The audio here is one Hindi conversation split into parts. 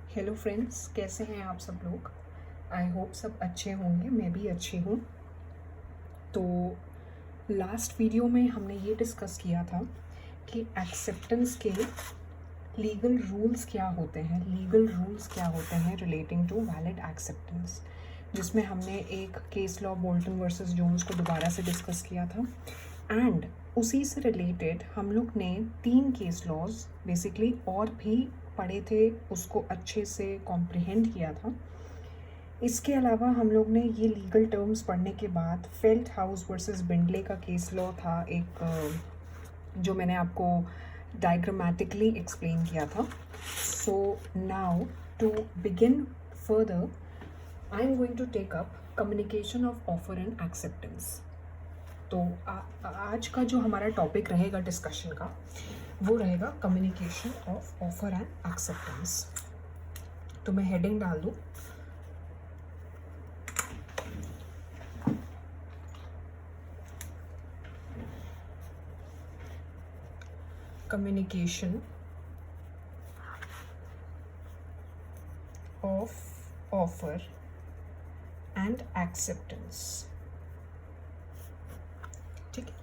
हेलो फ्रेंड्स, कैसे हैं आप सब लोग। आई होप सब अच्छे होंगे, मैं भी अच्छी हूँ। तो लास्ट वीडियो में हमने ये डिस्कस किया था कि एक्सेप्टेंस के लीगल रूल्स क्या होते हैं रिलेटिंग टू वैलिड एक्सेप्टेंस, जिसमें हमने एक case law Bolton versus Jones को दोबारा से डिस्कस किया था। एंड उसी से रिलेटेड हम लोग ने 3 केस लॉज बेसिकली और भी पढ़े थे, उसको अच्छे से कॉम्प्रिहेंड किया था। इसके अलावा हम लोग ने ये लीगल टर्म्स पढ़ने के बाद फेल्ट हाउस वर्सेस बिंडले का केस लॉ था एक, जो मैंने आपको डायग्रामेटिकली एक्सप्लेन किया था। So now to begin further I am going to take up communication of offer and acceptance. तो आज का जो हमारा टॉपिक रहेगा डिस्कशन का, वो रहेगा communication of offer and acceptance. तो मैं हेडिंग डाल दूँ, communication of offer and acceptance। ठीक है,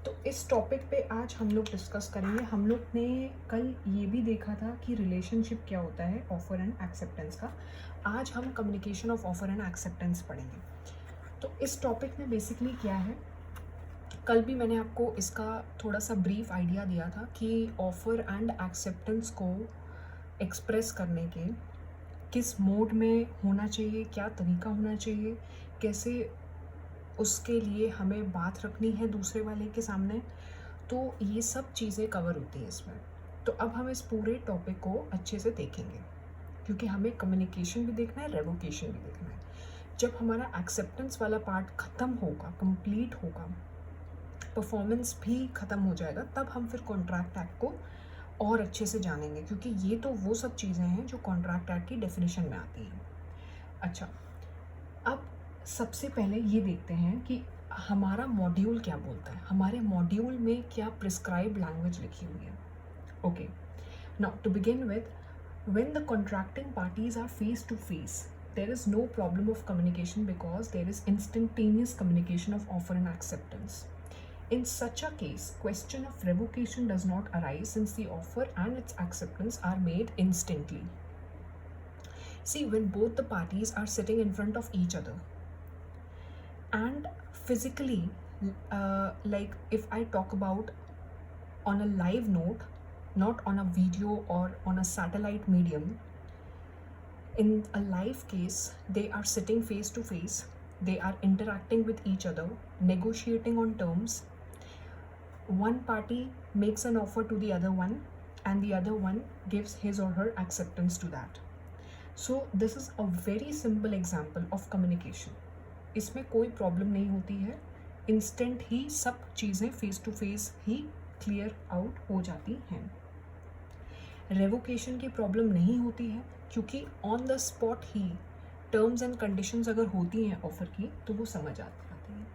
तो इस टॉपिक पे आज हम लोग डिस्कस करेंगे। हम लोग ने कल ये भी देखा था कि रिलेशनशिप क्या होता है ऑफर एंड एक्सेप्टेंस का। आज हम communication of offer and acceptance पढ़ेंगे। तो इस टॉपिक में बेसिकली क्या है, कल भी मैंने आपको इसका थोड़ा सा ब्रीफ आइडिया दिया था कि ऑफ़र एंड एक्सेप्टेंस को एक्सप्रेस करने के किस मोड में होना चाहिए, क्या तरीका होना चाहिए, कैसे उसके लिए हमें बात रखनी है दूसरे वाले के सामने। तो ये सब चीज़ें कवर होती हैं इसमें। तो अब हम इस पूरे टॉपिक को अच्छे से देखेंगे, क्योंकि हमें कम्युनिकेशन भी देखना है, रेवोकेशन भी देखना है। जब हमारा एक्सेप्टेंस वाला पार्ट ख़त्म होगा, कंप्लीट होगा, परफॉर्मेंस भी ख़त्म हो जाएगा, तब हम फिर कॉन्ट्रैक्ट एक्ट को और अच्छे से जानेंगे, क्योंकि ये तो वो सब चीज़ें हैं जो कॉन्ट्रैक्ट एक्ट की डेफिनेशन में आती हैं। अच्छा, अब सबसे पहले ये देखते हैं कि हमारा मॉड्यूल क्या बोलता है, हमारे मॉड्यूल में क्या प्रिस्क्राइब लैंग्वेज लिखी हुई है। Okay, now to begin with, when the contracting parties are face to face, there is no problem of communication because there is instantaneous communication of offer and acceptance. In such a case, question of revocation does not arise since the offer and its acceptance are made instantly. See, when both the parties are sitting in front of each other and physically, like if I talk about on a live note, not on a video or on a satellite medium, in a live case, they are sitting face to face, they are interacting with each other, negotiating on terms. One party makes an offer to the other one and the other one gives his or her acceptance to that. So this is a very simple example of communication. इसमें कोई प्रॉब्लम नहीं होती है, इंस्टेंट ही सब चीज़ें फेस टू फेस ही क्लियर आउट हो जाती हैं। रेवोकेशन की प्रॉब्लम नहीं होती है, क्योंकि on the spot he terms and conditions अगर होती हैं ऑफर की, तो वो समझ आती हैं,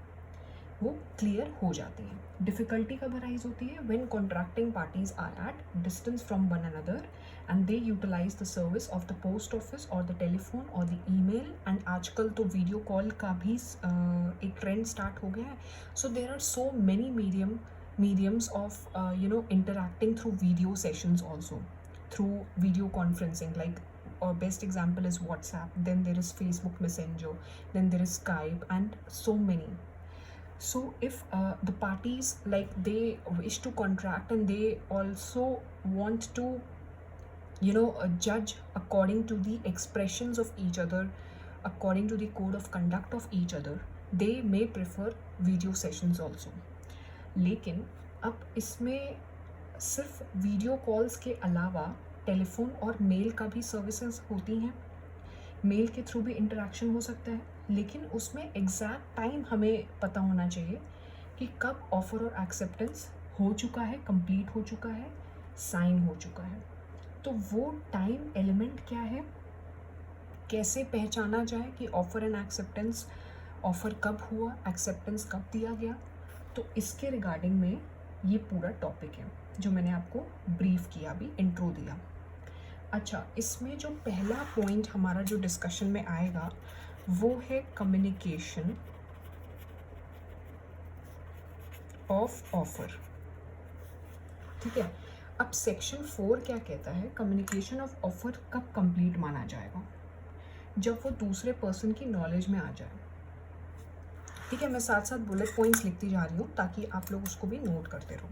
वो क्लियर हो जाती हैं। डिफ़िकल्टी कब अराइज होती है, when contracting parties are at distance from one another and they utilise the service of the post office और द टेलीफोन और द ईमेल, एंड आजकल तो वीडियो कॉल का भी एक ट्रेंड स्टार्ट हो गया है। So there are so many mediums of interacting through video sessions, also through video conferencing, like our best example is WhatsApp, then there is Facebook Messenger, then there is Skype, and so many. So if the parties, like, they wish to contract and they also want to judge according to the expressions of each other, according to the code of conduct of each other, they may prefer video sessions also. लेकिन अब इसमें सिर्फ वीडियो कॉल्स के अलावा टेलीफोन और मेल का भी सर्विसेज होती हैं। मेल के थ्रू भी इंटरेक्शन हो सकता है, लेकिन उसमें एग्जैक्ट टाइम हमें पता होना चाहिए कि कब ऑफ़र और एक्सेप्टेंस हो चुका है, कंप्लीट हो चुका है, साइन हो चुका है। तो वो टाइम एलिमेंट क्या है, कैसे पहचाना जाए कि ऑफ़र एंड एक्सेप्टेंस, ऑफ़र कब हुआ, एक्सेप्टेंस कब दिया गया, तो इसके रिगार्डिंग में ये पूरा टॉपिक है जो मैंने आपको ब्रीफ किया, अभी इंट्रो दिया। अच्छा, इसमें जो पहला पॉइंट हमारा जो डिस्कशन में आएगा वो है कम्युनिकेशन ऑफ ऑफर। ठीक है, अब सेक्शन 4 क्या कहता है, कम्युनिकेशन ऑफ ऑफर कब कंप्लीट माना जाएगा, जब वो दूसरे पर्सन की नॉलेज में आ जाए। ठीक है, मैं साथ साथ बुलेट पॉइंट्स लिखती जा रही हूँ ताकि आप लोग उसको भी नोट करते रहो।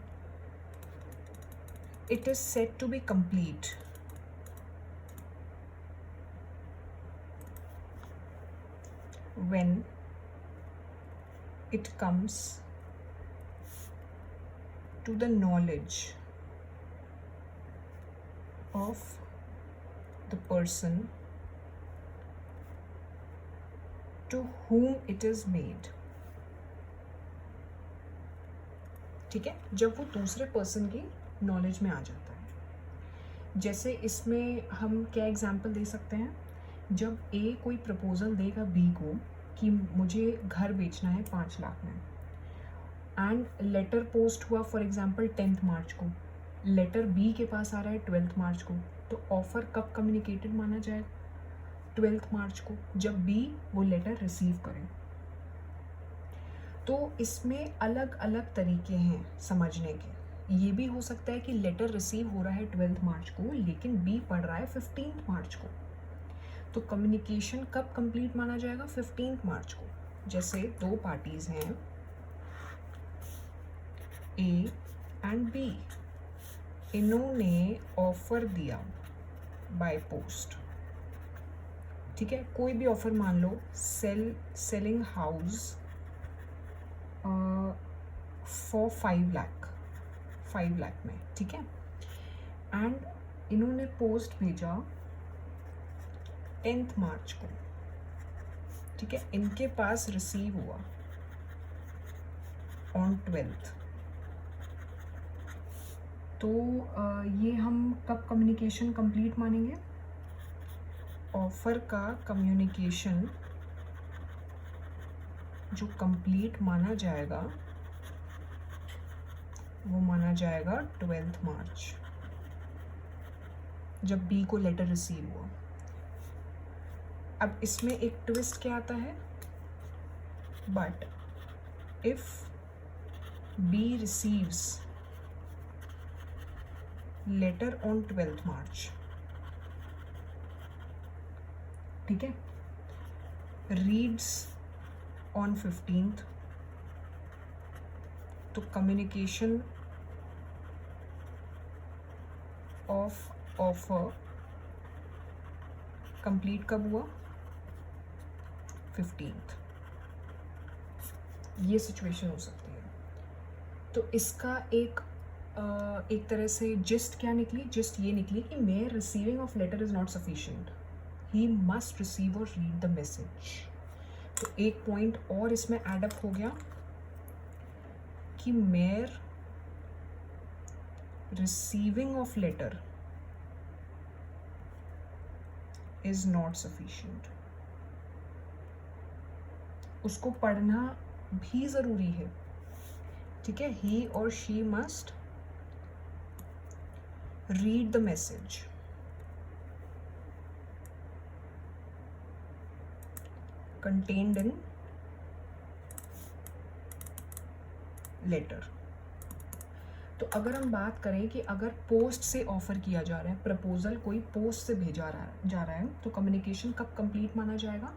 It is said to be complete when it comes to the knowledge of the person to whom it is made। ठीक है, जब वो दूसरे पर्सन की नॉलेज में आ जाता है। जैसे इसमें हम क्या एग्जांपल दे सकते हैं, जब ए कोई प्रपोजल देगा बी को कि मुझे घर बेचना है 5 लाख में, एंड लेटर पोस्ट हुआ फॉर एग्जांपल 10 मार्च को, लेटर बी के पास आ रहा है 12 मार्च को, तो ऑफ़र कब कम्युनिकेटेड माना जाएगा, 12 मार्च को, जब बी वो लेटर रिसीव करे। तो इसमें अलग अलग तरीके हैं समझने के। ये भी हो सकता है कि लेटर रिसीव हो रहा है 12 मार्च को लेकिन बी पढ़ रहा है 15 मार्च को, तो कम्युनिकेशन कब कंप्लीट माना जाएगा, 15 मार्च को। जैसे 2 पार्टीज हैं ए एंड बी, इन्होंने ऑफर दिया बाय पोस्ट। ठीक है, कोई भी ऑफर मान लो, सेलिंग हाउस फॉर 5 लाख में। ठीक है, एंड इन्होंने पोस्ट भेजा 10 मार्च को। ठीक है, इनके पास रिसीव हुआ ऑन 12th। तो ये हम कब कम्युनिकेशन कंप्लीट मानेंगे, ऑफर का कम्युनिकेशन जो कंप्लीट माना जाएगा वो माना जाएगा 12 मार्च, जब बी को लेटर रिसीव हुआ। अब इसमें एक ट्विस्ट क्या आता है, but if B receives letter on 12th March, ठीक है, रीड्स ऑन 15th, तो कम्युनिकेशन ऑफ ऑफर कंप्लीट कब हुआ, 15th। ये सिचुएशन हो सकती है। तो इसका एक तरह से जिस्ट क्या निकली, जिस्ट ये निकली कि mere receiving of letter is not sufficient, he must receive और रीड द मैसेज। तो एक पॉइंट और इसमें एडअप हो गया कि mere receiving of letter is not sufficient, उसको पढ़ना भी ज़रूरी है। ठीक है, ही और she must read the message. Contained in letter. तो अगर हम बात करें कि अगर पोस्ट से ऑफर किया जा रहा है, प्रपोजल कोई पोस्ट से भेजा जा रहा है, तो कम्युनिकेशन कब कंप्लीट माना जाएगा,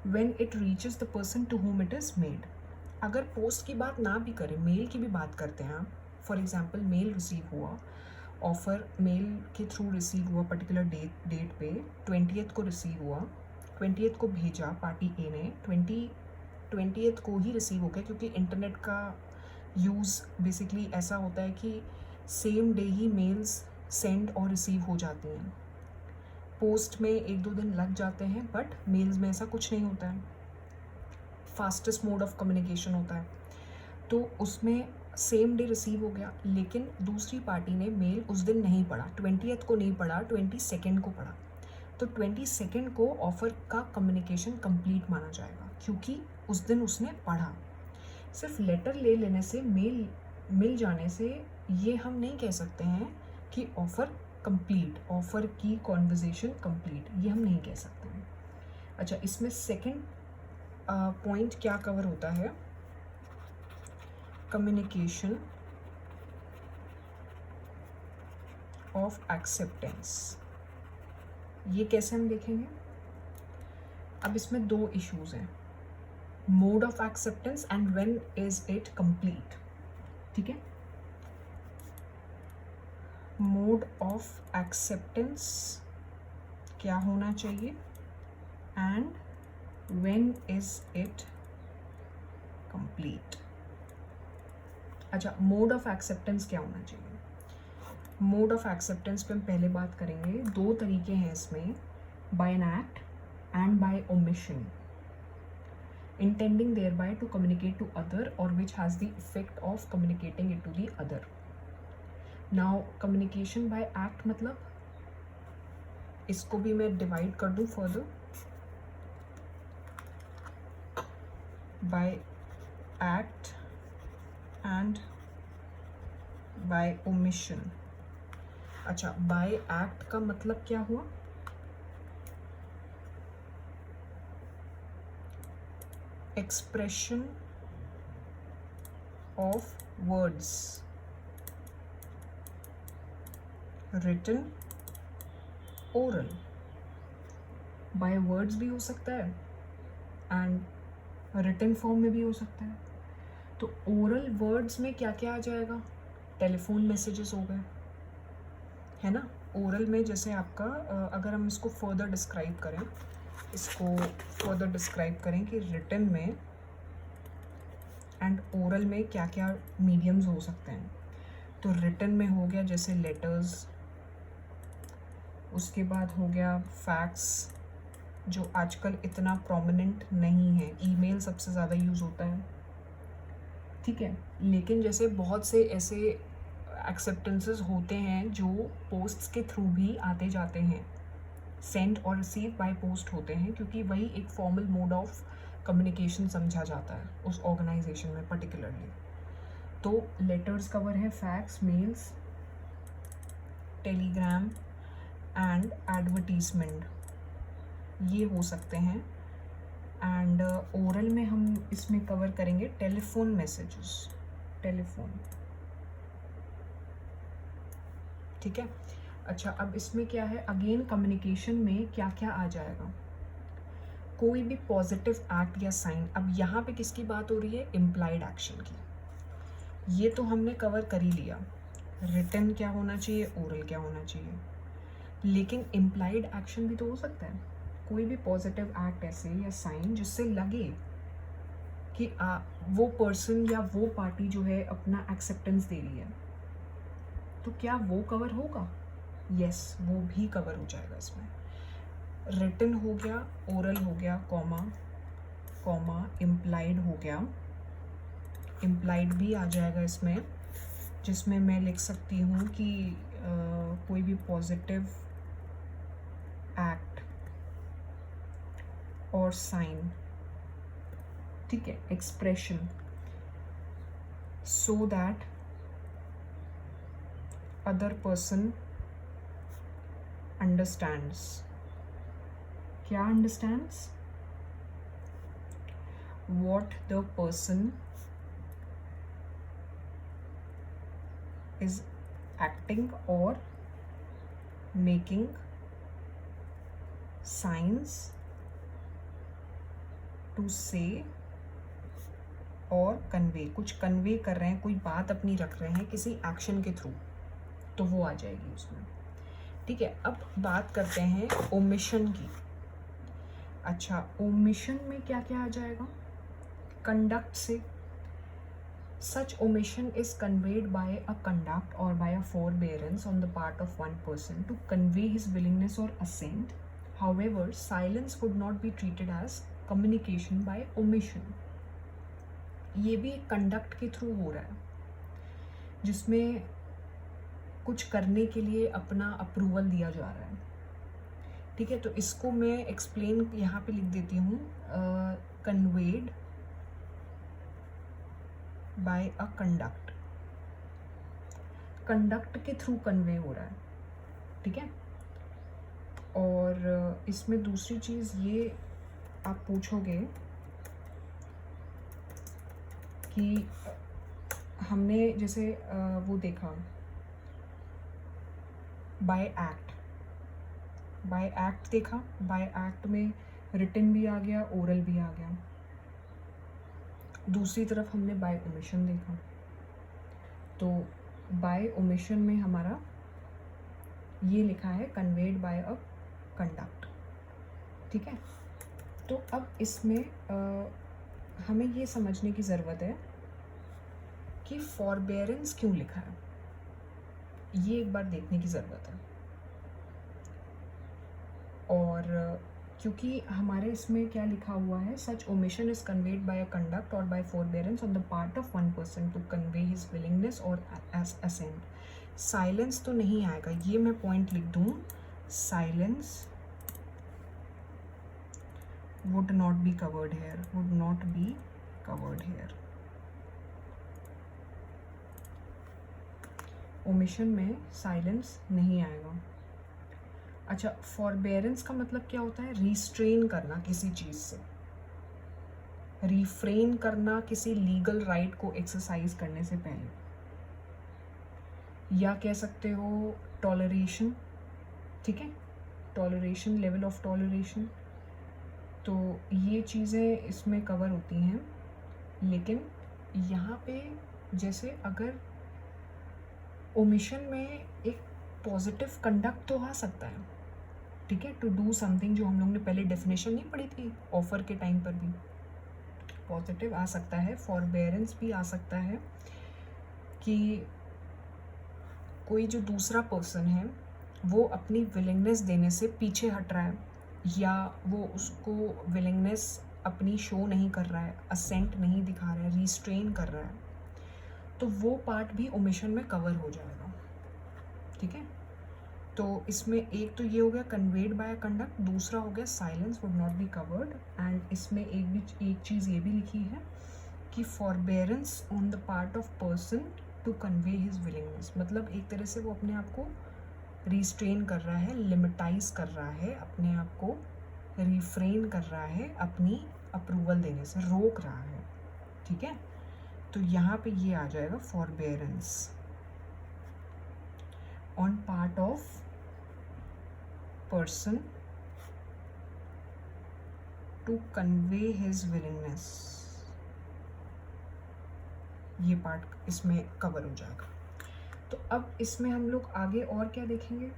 when it reaches the person to whom it is made। अगर पोस्ट की बात ना भी करें, मेल की भी बात करते हैं हम, फॉर एग्जांपल मेल रिसीव हुआ, ऑफ़र मेल के थ्रू रिसीव हुआ पर्टिकुलर डेट पे, 20th को रिसीव हुआ, 20th को भेजा पार्टी ए ने, 20th को ही रिसीव हो गया, क्योंकि इंटरनेट का यूज़ बेसिकली ऐसा होता है कि सेम डे ही मेल्स सेंड और रिसीव हो जाती हैं। पोस्ट में 1-2 दिन लग जाते हैं, बट मेल्स में ऐसा कुछ नहीं होता है, फास्टेस्ट मोड ऑफ कम्युनिकेशन होता है। तो उसमें सेम डे रिसीव हो गया, लेकिन दूसरी पार्टी ने मेल उस दिन नहीं पढ़ा, 20th को नहीं पढ़ा, 22nd को पढ़ा, तो 22nd को ऑफ़र का कम्युनिकेशन कंप्लीट माना जाएगा, क्योंकि उस दिन उसने पढ़ा। सिर्फ लेटर ले लेने से, मेल मिल जाने से ये हम नहीं कह सकते हैं कि ऑफ़र कंप्लीट, ऑफर की कॉन्वर्जेशन कंप्लीट, ये हम नहीं कह सकते हैं। अच्छा, इसमें सेकंड पॉइंट क्या कवर होता है, कम्युनिकेशन ऑफ एक्सेप्टेंस। ये कैसे हम देखेंगे? अब इसमें दो इश्यूज हैं, mode of acceptance and when is it complete. ठीक है, मोड ऑफ एक्सेप्टेंस क्या होना चाहिए and when is it complete. अच्छा, मोड ऑफ एक्सेप्टेंस क्या होना चाहिए? मोड ऑफ एक्सेप्टेंस पे हम पहले बात करेंगे। दो तरीके हैं इसमें, by an act and by omission, intending thereby to communicate to other or which has the effect of communicating it to the other. Now communication by act मतलब, इसको भी मैं डिवाइड कर दूं further, by act and by omission. अच्छा, बाय एक्ट का मतलब क्या हुआ? Expression of words, written, oral. By words भी हो सकता है एंड रिटन फॉर्म में भी हो सकता है। तो ओरल वर्ड्स में क्या क्या आ जाएगा? टेलीफोन मैसेजेस हो गए, है ना। ओरल में जैसे आपका अगर हम इसको फर्दर डिस्क्राइब करें, कि रिटन में एंड ओरल में क्या क्या मीडियम्स हो सकते हैं। तो रिटन में हो गया जैसे लेटर्स, उसके बाद हो गया फैक्स, जो आजकल इतना प्रोमिनेंट नहीं है, ईमेल सबसे ज़्यादा यूज़ होता है। ठीक है, लेकिन जैसे बहुत से ऐसे एक्सेप्टेंसेस होते हैं जो पोस्ट्स के थ्रू भी आते जाते हैं, सेंड और रिसीव बाय पोस्ट होते हैं, क्योंकि वही एक फॉर्मल मोड ऑफ कम्युनिकेशन समझा जाता है उस ऑर्गेनाइजेशन में पर्टिकुलरली। तो लेटर्स कवर है, fax, mails, telegram and advertisement, ये हो सकते हैं। एंड ओरल में हम इसमें कवर करेंगे टेलीफोन मैसेजेस, टेलीफोन। ठीक है। अच्छा, अब इसमें क्या है, अगेन कम्युनिकेशन में क्या क्या आ जाएगा? कोई भी पॉजिटिव एक्ट या साइन। अब यहाँ पे किसकी बात हो रही है? इम्प्लाइड एक्शन की। ये तो हमने कवर कर ही लिया, रिटन क्या होना चाहिए, ओरल क्या होना चाहिए। लेकिन इम्प्लाइड एक्शन भी तो हो सकता है, कोई भी पॉजिटिव एक्ट ऐसे या साइन जिससे लगे कि वो पर्सन या वो पार्टी जो है अपना एक्सेप्टेंस दे रही है, तो क्या वो कवर होगा? यस, वो भी कवर हो जाएगा इसमें। रिटन हो गया, ओरल हो गया, कॉमा इम्प्लाइड हो गया, इम्प्लाइड भी आ जाएगा इसमें, जिसमें मैं लिख सकती हूँ कि कोई भी पॉजिटिव एक्ट और साइन, ठीक है, expression, so that other person understands. क्या understands? what the person is acting or making signs to say और कन्वे, कुछ कन्वे कर रहे हैं, कोई बात अपनी रख रहे हैं किसी एक्शन के थ्रू, तो वो आ जाएगी उसमें। ठीक है, अब बात करते हैं ओमिशन की। अच्छा, ओमिशन में क्या क्या आ जाएगा? कंडक्ट से, such omission is conveyed by a conduct or by a forbearance on the part of one person to convey his willingness or assent. However, silence would not be treated as communication by omission. ये भी कंडक्ट के थ्रू हो रहा है, जिसमें कुछ करने के लिए अपना अप्रूवल दिया जा रहा है। ठीक है, तो इसको मैं एक्सप्लेन यहाँ पे लिख देती हूँ, conveyed by a conduct. Conduct के थ्रू कन्वे हो रहा है, ठीक है। और इसमें दूसरी चीज़ ये आप पूछोगे कि हमने जैसे वो देखा बाय एक्ट देखा, बाय एक्ट में रिटन भी आ गया, ओरल भी आ गया। दूसरी तरफ हमने बाय ओमिशन देखा, तो बाय ओमिशन में हमारा ये लिखा है कन्वेड बाय अ कंडक्ट, ठीक है। तो अब इसमें हमें ये समझने की ज़रूरत है कि फॉरबेरेंस क्यों लिखा है, ये एक बार देखने की ज़रूरत है। और क्योंकि हमारे इसमें क्या लिखा हुआ है, such omission is conveyed by a conduct or by forbearance on the part of one person to convey his willingness or assent. Silence तो नहीं आएगा, ये मैं पॉइंट लिख दूँ, silence would not be covered here, would not be covered here। Omission में साइलेंस नहीं आएगा। अच्छा, फॉरबेरेंस का मतलब क्या होता है, रिस्ट्रेन करना किसी चीज़ से, रिफ्रेन करना किसी लीगल राइट को एक्सरसाइज करने से पहले, या कह सकते हो टॉलरेशन, ठीक है, टॉलरेशन, लेवल ऑफ टॉलरेशन। तो ये चीज़ें इसमें कवर होती हैं। लेकिन यहाँ पे जैसे अगर ओमिशन में एक पॉजिटिव कंडक्ट तो आ सकता है, ठीक है, टू डू समथिंग, जो हम लोग ने पहले डेफिनेशन नहीं पढ़ी थी ऑफर के टाइम पर भी, पॉजिटिव आ सकता है। फॉरबेरेंस भी आ सकता है कि कोई जो दूसरा पर्सन है वो अपनी विलिंगनेस देने से पीछे हट रहा है, या वो उसको विलिंगनेस अपनी शो नहीं कर रहा है, असेंट नहीं दिखा रहा है, रिस्ट्रेन कर रहा है, तो वो पार्ट भी ओमिशन में कवर हो जाएगा, ठीक है। तो इसमें एक तो ये हो गया कन्वेड बाय कंडक्ट, दूसरा हो गया silence would not be covered, and इसमें एक चीज़ ये भी लिखी है कि forbearance on the part of person to convey his willingness, मतलब एक तरह से वो अपने आप को रिस्ट्रेन कर रहा है, लिमिटाइज कर रहा है, अपने आप को रिफ्रेन कर रहा है, अपनी अप्रूवल देने से रोक रहा है, ठीक है। तो यहाँ पे ये आ जाएगा forbearance on part of person to convey his willingness, ये पार्ट इसमें कवर हो जाएगा। तो अब इसमें हम लोग आगे और क्या देखेंगे,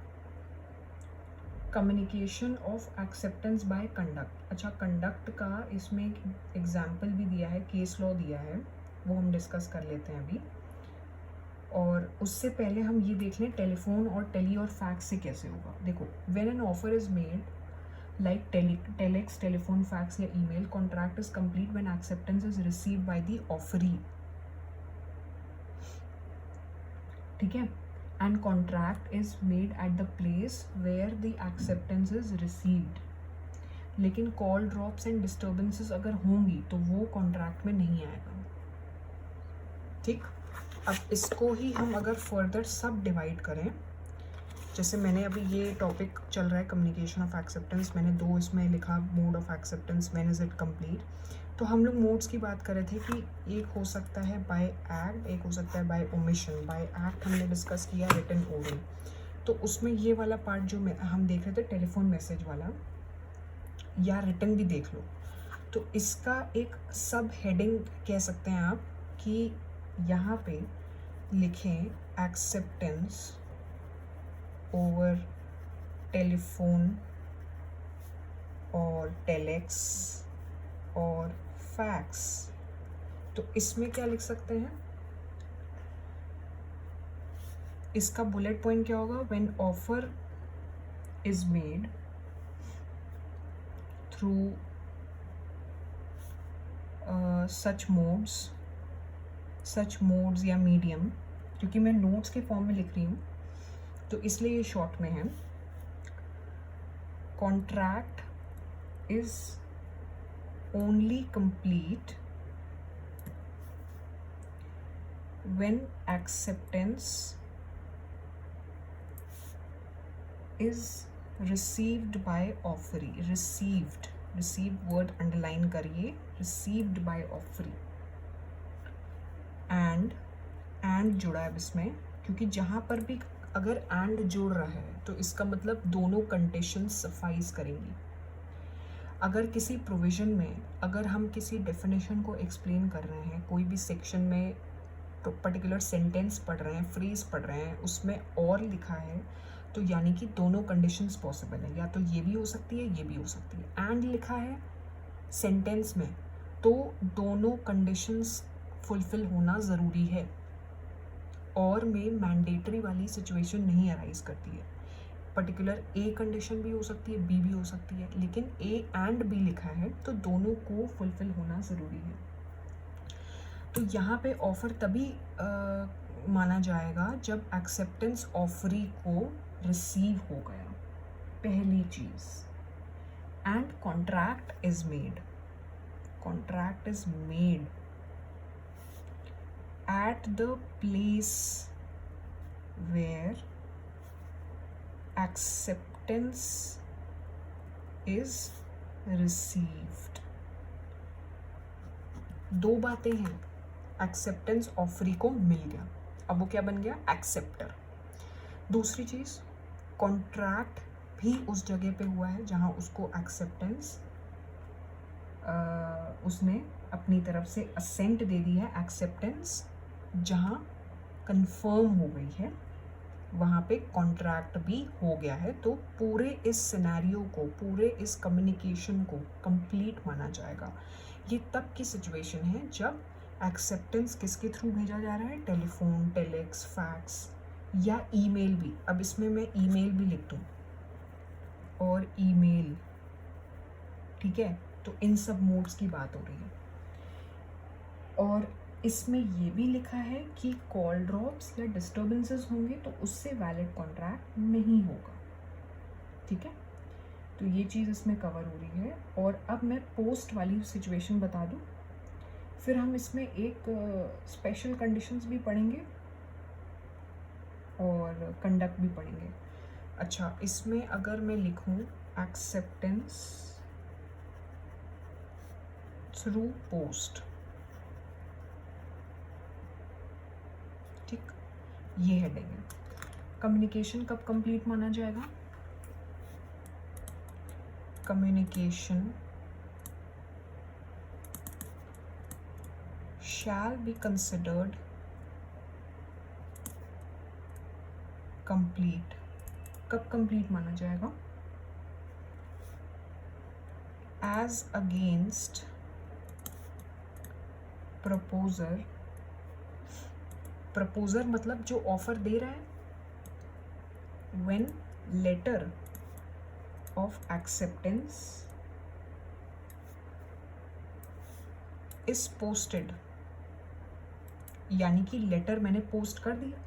communication of acceptance by conduct. अच्छा, कंडक्ट का इसमें एक एग्जाम्पल भी दिया है, केस लॉ दिया है, वो हम डिस्कस कर लेते हैं अभी। और उससे पहले हम ये देख लें टेलीफोन और टेली और फैक्स से कैसे होगा। देखो, when an offer is made like telex, telephone, fax या email, contract is complete when acceptance is received by the offeree, ठीक है, and contract is made at the place where the acceptance is received। लेकिन कॉल ड्रॉप्स एंड डिस्टर्बेंसेस अगर होंगी तो वो कॉन्ट्रैक्ट में नहीं आएगा, ठीक। अब इसको ही हम अगर फर्दर सब डिवाइड करें, जैसे मैंने अभी ये टॉपिक चल रहा है कम्युनिकेशन ऑफ एक्सेप्टेंस, मैंने 2 इसमें लिखा, mode of acceptance, when is it complete. तो हम लोग मोड्स की बात कर रहे थे कि एक हो सकता है बाय एक्ट, एक हो सकता है बाय ओमिशन। बाय एक्ट हमने डिस्कस किया रिटन ओरल, तो उसमें ये वाला पार्ट जो हम देख रहे थे टेलीफोन मैसेज वाला, या रिटन भी देख लो, तो इसका एक सब हेडिंग कह सकते हैं आप कि यहाँ पे लिखें एक्सेप्टेंस ओवर टेलीफोन और टेलेक्स और फैक्स। तो इसमें क्या लिख सकते हैं, इसका बुलेट पॉइंट क्या होगा, when offer is made through such modes या मीडियम, क्योंकि मैं नोट्स के फॉर्म में लिख रही हूँ तो इसलिए ये शॉर्ट में है। Contract is only complete when acceptance is received by offeree, received word underline करिए, रिसीव्ड बाय ऑफरी। एंड जुड़ा है इसमें, क्योंकि जहाँ पर भी अगर एंड जुड़ रहा है तो इसका मतलब दोनों कंडीशंस सफाइज करेंगी। अगर किसी प्रोविज़न में अगर हम किसी डेफिनेशन को एक्सप्लेन कर रहे हैं, कोई भी सेक्शन में पर्टिकुलर सेंटेंस पढ़ रहे हैं, फ्रेज पढ़ रहे हैं, उसमें और लिखा है, तो यानी कि दोनों कंडीशंस पॉसिबल है, या तो ये भी हो सकती है, ये भी हो सकती है। एंड लिखा है सेंटेंस में, तो दोनों कंडीशंस फुलफिल होना ज़रूरी है, और में मैंडेटरी वाली सिचुएशन नहीं अराइज करती है। पर्टिकुलर ए कंडीशन भी हो सकती है, बी भी हो सकती है, लेकिन ए एंड बी लिखा है तो दोनों को फुलफिल होना ज़रूरी है। तो यहाँ पे ऑफ़र तभी माना जाएगा जब एक्सेप्टेंस ऑफरी को रिसीव हो गया, पहली चीज़। And contract is made, contract is made at the place where acceptance is received। दो बातें हैं, एक्सेप्टेंस ऑफरी को मिल गया, अब वो क्या बन गया, एक्सेप्टर। दूसरी चीज़, कॉन्ट्रैक्ट भी उस जगह पे हुआ है जहाँ उसको एक्सेप्टेंस उसने अपनी तरफ से असेंट दे दी है। एक्सेप्टेंस जहाँ कंफर्म हो गई है वहाँ पे कॉन्ट्रैक्ट भी हो गया है, तो पूरे इस सिनेरियो को, पूरे इस कम्युनिकेशन को कंप्लीट माना जाएगा। ये तब की सिचुएशन है जब एक्सेप्टेंस किसके थ्रू भेजा जा रहा है, टेलीफोन, टेलेक्स, फैक्स या ईमेल भी। अब इसमें मैं ईमेल भी लिख दूँ और ईमेल, ठीक है, तो इन सब मोड्स की बात हो रही है। और इसमें ये भी लिखा है कि कॉल ड्रॉप्स या डिस्टर्बेंसेस होंगे तो उससे वैलिड कॉन्ट्रैक्ट नहीं होगा, ठीक है। तो ये चीज़ इसमें कवर हो रही है। और अब मैं पोस्ट वाली सिचुएशन बता दूँ, फिर हम इसमें एक स्पेशल कंडीशंस भी पढ़ेंगे और कंडक्ट भी पढ़ेंगे। अच्छा, इसमें अगर मैं लिखूँ एक्सेप्टेंस थ्रू पोस्ट, ठीक, ये हेडिंग है। कम्युनिकेशन कब कंप्लीट माना जाएगा, communication shall be considered complete, कब कंप्लीट माना जाएगा, एज अगेंस्ट प्रपोजर, प्रपोजर मतलब जो ऑफर दे रहा है, when letter of acceptance is posted, यानी कि लेटर मैंने पोस्ट कर दिया।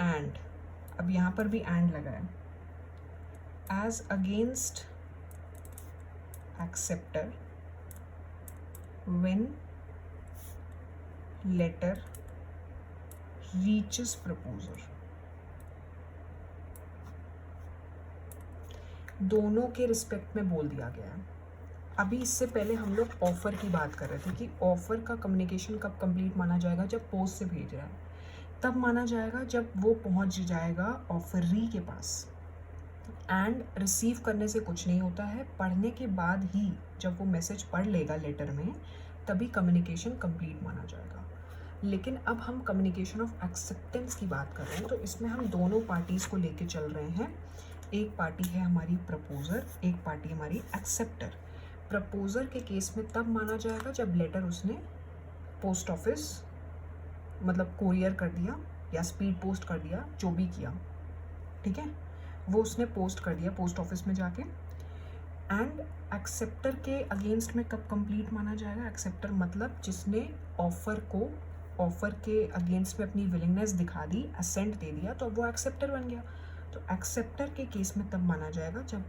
एंड, अब यहाँ पर भी एंड लगा है, as against acceptor when letter reaches proposer. दोनों के रिस्पेक्ट में बोल दिया गया है। अभी इससे पहले हम लोग ऑफ़र की बात कर रहे थे कि ऑफ़र का कम्युनिकेशन कब कंप्लीट माना जाएगा, जब पोस्ट से भेज रहा है तब माना जाएगा जब वो पहुंच जाएगा ऑफरी के पास। एंड रिसीव करने से कुछ नहीं होता है, पढ़ने के बाद ही जब वो मैसेज पढ़ लेगा लेटर में तभी कम्युनिकेशन कंप्लीट माना जाएगा। लेकिन अब हम कम्युनिकेशन ऑफ एक्सेप्टेंस की बात कर रहे हैं, तो इसमें हम दोनों पार्टीज़ को लेके चल रहे हैं। एक पार्टी है हमारी प्रपोजर, एक पार्टी हमारी एक्सेप्टर। प्रपोजर के केस में तब माना जाएगा जब लेटर उसने पोस्ट ऑफिस मतलब कोरियर कर दिया या स्पीड पोस्ट कर दिया, जो भी किया, ठीक है, वो उसने पोस्ट कर दिया पोस्ट ऑफिस में जाके। एंड एक्सेप्टर के अगेंस्ट में कब कंप्लीट माना जाएगा, एक्सेप्टर मतलब जिसने ऑफ़र के अगेंस्ट में अपनी विलिंगनेस दिखा दी, असेंट दे दिया, तो अब वो एक्सेप्टर बन गया। तो एक्सेप्टर के केस में तब माना जाएगा जब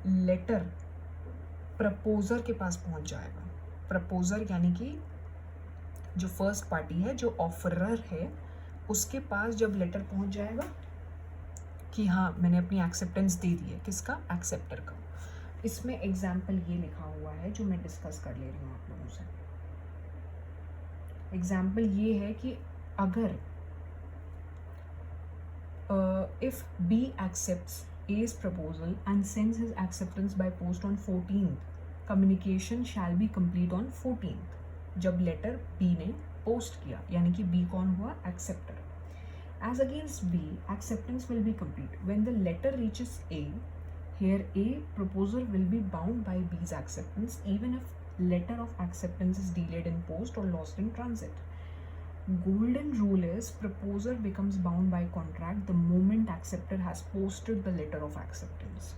लेटर प्रपोजर के पास पहुंच जाएगा। प्रपोजर यानी कि जो फर्स्ट पार्टी है, जो ऑफरर है, उसके पास जब लेटर पहुंच जाएगा कि हाँ मैंने अपनी एक्सेप्टेंस दे दी है, किसका, एक्सेप्टर का। इसमें एग्जाम्पल ये लिखा हुआ है जो मैं डिस्कस कर ले रही हूँ आप लोगों से। एग्जाम्पल ये है कि अगर if B accepts A's proposal and sends his acceptance by post on 14th, communication shall be complete on 14th. जब लेटर B ने पोस्ट किया, यानी कि B कौन हुआ, acceptor. As against B, acceptance will be complete when the letter reaches A. Here A proposer will be bound by B's acceptance even if letter of acceptance is delayed in post or lost in transit. Golden rule is proposer becomes bound by contract the moment acceptor has posted the letter of acceptance.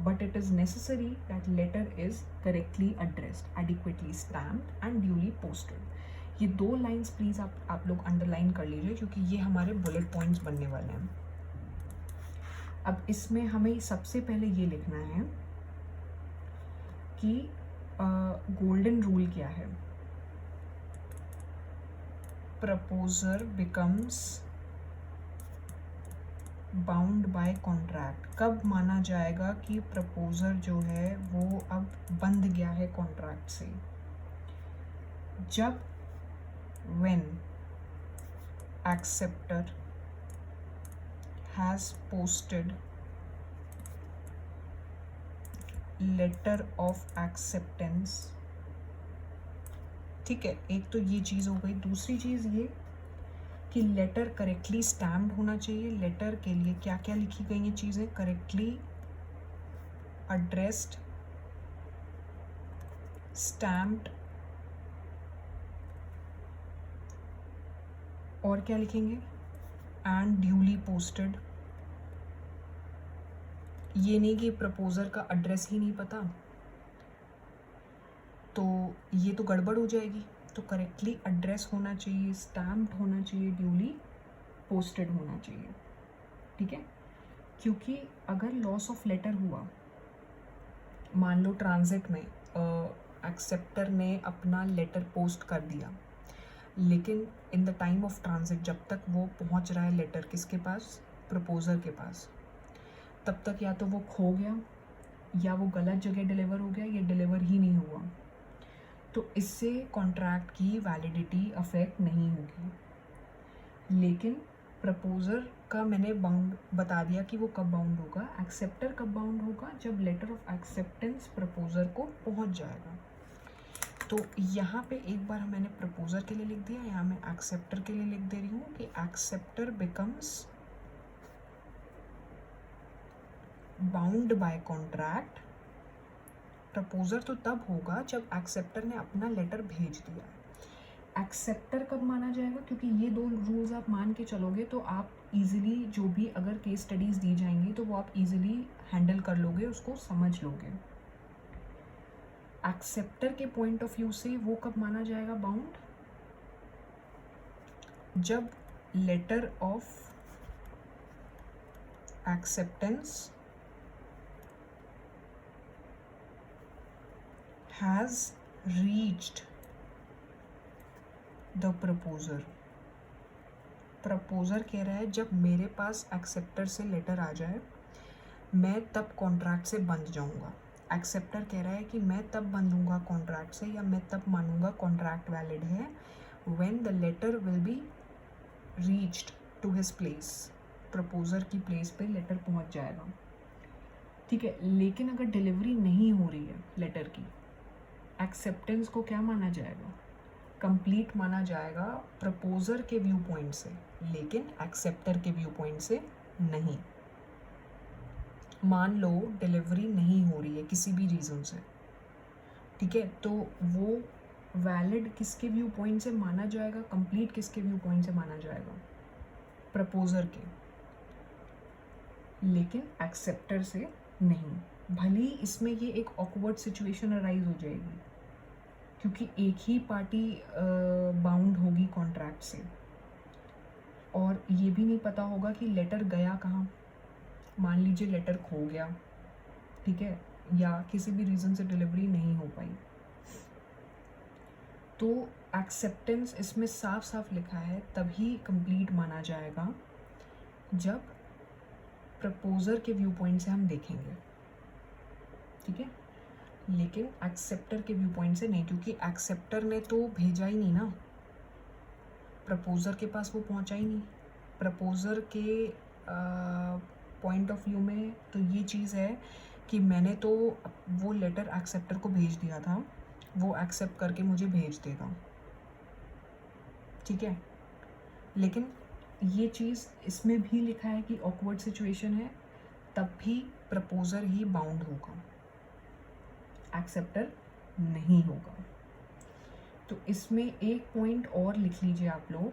But it is necessary that letter is correctly addressed, adequately stamped and duly posted. ये दो लाइंस प्लीज आप लोग अंडरलाइन कर लीजिए क्योंकि ये हमारे बुलेट पॉइंट्स बनने वाले हैं। अब इसमें हमें सबसे पहले ये लिखना है कि गोल्डन रूल क्या है। Proposer becomes bound by contract. कब माना जाएगा कि प्रपोजर जो है वो अब बंध गया है कॉन्ट्रैक्ट से, जब when acceptor has posted letter of acceptance। ठीक है, एक तो ये चीज़ हो गई। दूसरी चीज़ ये कि लेटर करेक्टली स्टैम्प्ड होना चाहिए। लेटर के लिए क्या क्या लिखी गई हैं चीज़ें, करेक्टली एड्रेस्ड, स्टैम्प्ड, और क्या लिखेंगे, एंड ड्यूली पोस्टेड। ये नहीं कि प्रपोजर का एड्रेस ही नहीं पता तो ये तो गड़बड़ हो जाएगी। तो करेक्टली एड्रेस होना चाहिए, स्टैम्प्ड होना चाहिए, ड्यूली पोस्टेड होना चाहिए। ठीक है, क्योंकि अगर लॉस ऑफ लेटर हुआ, मान लो ट्रांजिट में एक्सेप्टर ने अपना लेटर पोस्ट कर दिया, लेकिन in the time of transit जब तक वो पहुंच रहा है लेटर किसके पास, प्रपोजर के पास, तब तक या तो वो खो गया या वो गलत जगह डिलीवर हो गया या डिलीवर ही नहीं हुआ, तो इससे कॉन्ट्रैक्ट की वैलिडिटी अफेक्ट नहीं होगी। लेकिन प्रपोजर का मैंने बाउंड बता दिया कि वो कब बाउंड होगा। एक्सेप्टर कब बाउंड होगा, जब लेटर ऑफ एक्सेप्टेंस प्रपोजर को पहुंच जाएगा। तो यहाँ पे एक बार मैंने प्रपोजर के लिए लिख दिया, यहाँ मैं एक्सेप्टर के लिए लिख दे रही हूँ कि acceptor becomes bound by contract. Proposer तो तब होगा जब एक्सेप्टर ने अपना लेटर भेज दिया। एक्सेप्टर कब माना जाएगा, क्योंकि ये दो रूल्स आप मान के चलोगे तो आप इजीली जो भी अगर केस स्टडीज़ दी जाएंगी तो वो आप इजीली हैंडल कर लोगे, उसको समझ लोगे। एक्सेप्टर के पॉइंट ऑफ व्यू से वो कब माना जाएगा बाउंड, जब letter of acceptance has reached the proposer। Proposer कह रहा है जब मेरे पास एक्सेप्टर से लेटर आ जाए मैं तब कॉन्ट्रैक्ट से बंध जाऊंगा। एक्सेप्टर कह रहा है कि मैं तब बंधूंगा कॉन्ट्रैक्ट से या मैं तब मानूंगा कॉन्ट्रैक्ट वैलिड है when the letter will be reached to his place. Proposer की प्लेस पे लेटर पहुंच जाएगा। ठीक है, लेकिन अगर डिलीवरी नहीं हो रही है लेटर की, एक्सेप्टेंस को क्या माना जाएगा, कंप्लीट माना जाएगा प्रपोजर के व्यू पॉइंट से, लेकिन एक्सेप्टर के व्यू पॉइंट से नहीं। मान लो डिलीवरी नहीं हो रही है किसी भी रीज़न से, ठीक है, तो वो वैलिड किसके व्यू पॉइंट से माना जाएगा, कंप्लीट किसके व्यू पॉइंट से माना जाएगा, प्रपोजर के, लेकिन एक्सेप्टर से नहीं। भली इसमें ये एक ऑकवर्ड सिचुएशन अराइज हो जाएगी क्योंकि एक ही पार्टी बाउंड होगी कॉन्ट्रैक्ट से और ये भी नहीं पता होगा कि लेटर गया कहाँ। मान लीजिए लेटर खो गया, ठीक है, या किसी भी रीज़न से डिलीवरी नहीं हो पाई, तो एक्सेप्टेंस इसमें साफ साफ लिखा है तभी कंप्लीट माना जाएगा जब प्रपोजर के व्यू पॉइंट से हम देखेंगे, ठीक है, लेकिन एक्सेप्टर के व्यू पॉइंट से नहीं, क्योंकि एक्सेप्टर ने तो भेजा ही नहीं ना, प्रपोजर के पास वो पहुंचा ही नहीं। प्रपोजर के पॉइंट ऑफ व्यू में तो ये चीज़ है कि मैंने तो वो लेटर एक्सेप्टर को भेज दिया था, वो एक्सेप्ट करके मुझे भेज देगा, ठीक है, लेकिन ये चीज़ इसमें भी लिखा है कि ऑकवर्ड सिचुएशन है, तब भी प्रपोजर ही बाउंड होगा, एक्सेप्टर नहीं होगा। तो इसमें एक पॉइंट और लिख लीजिए आप लोग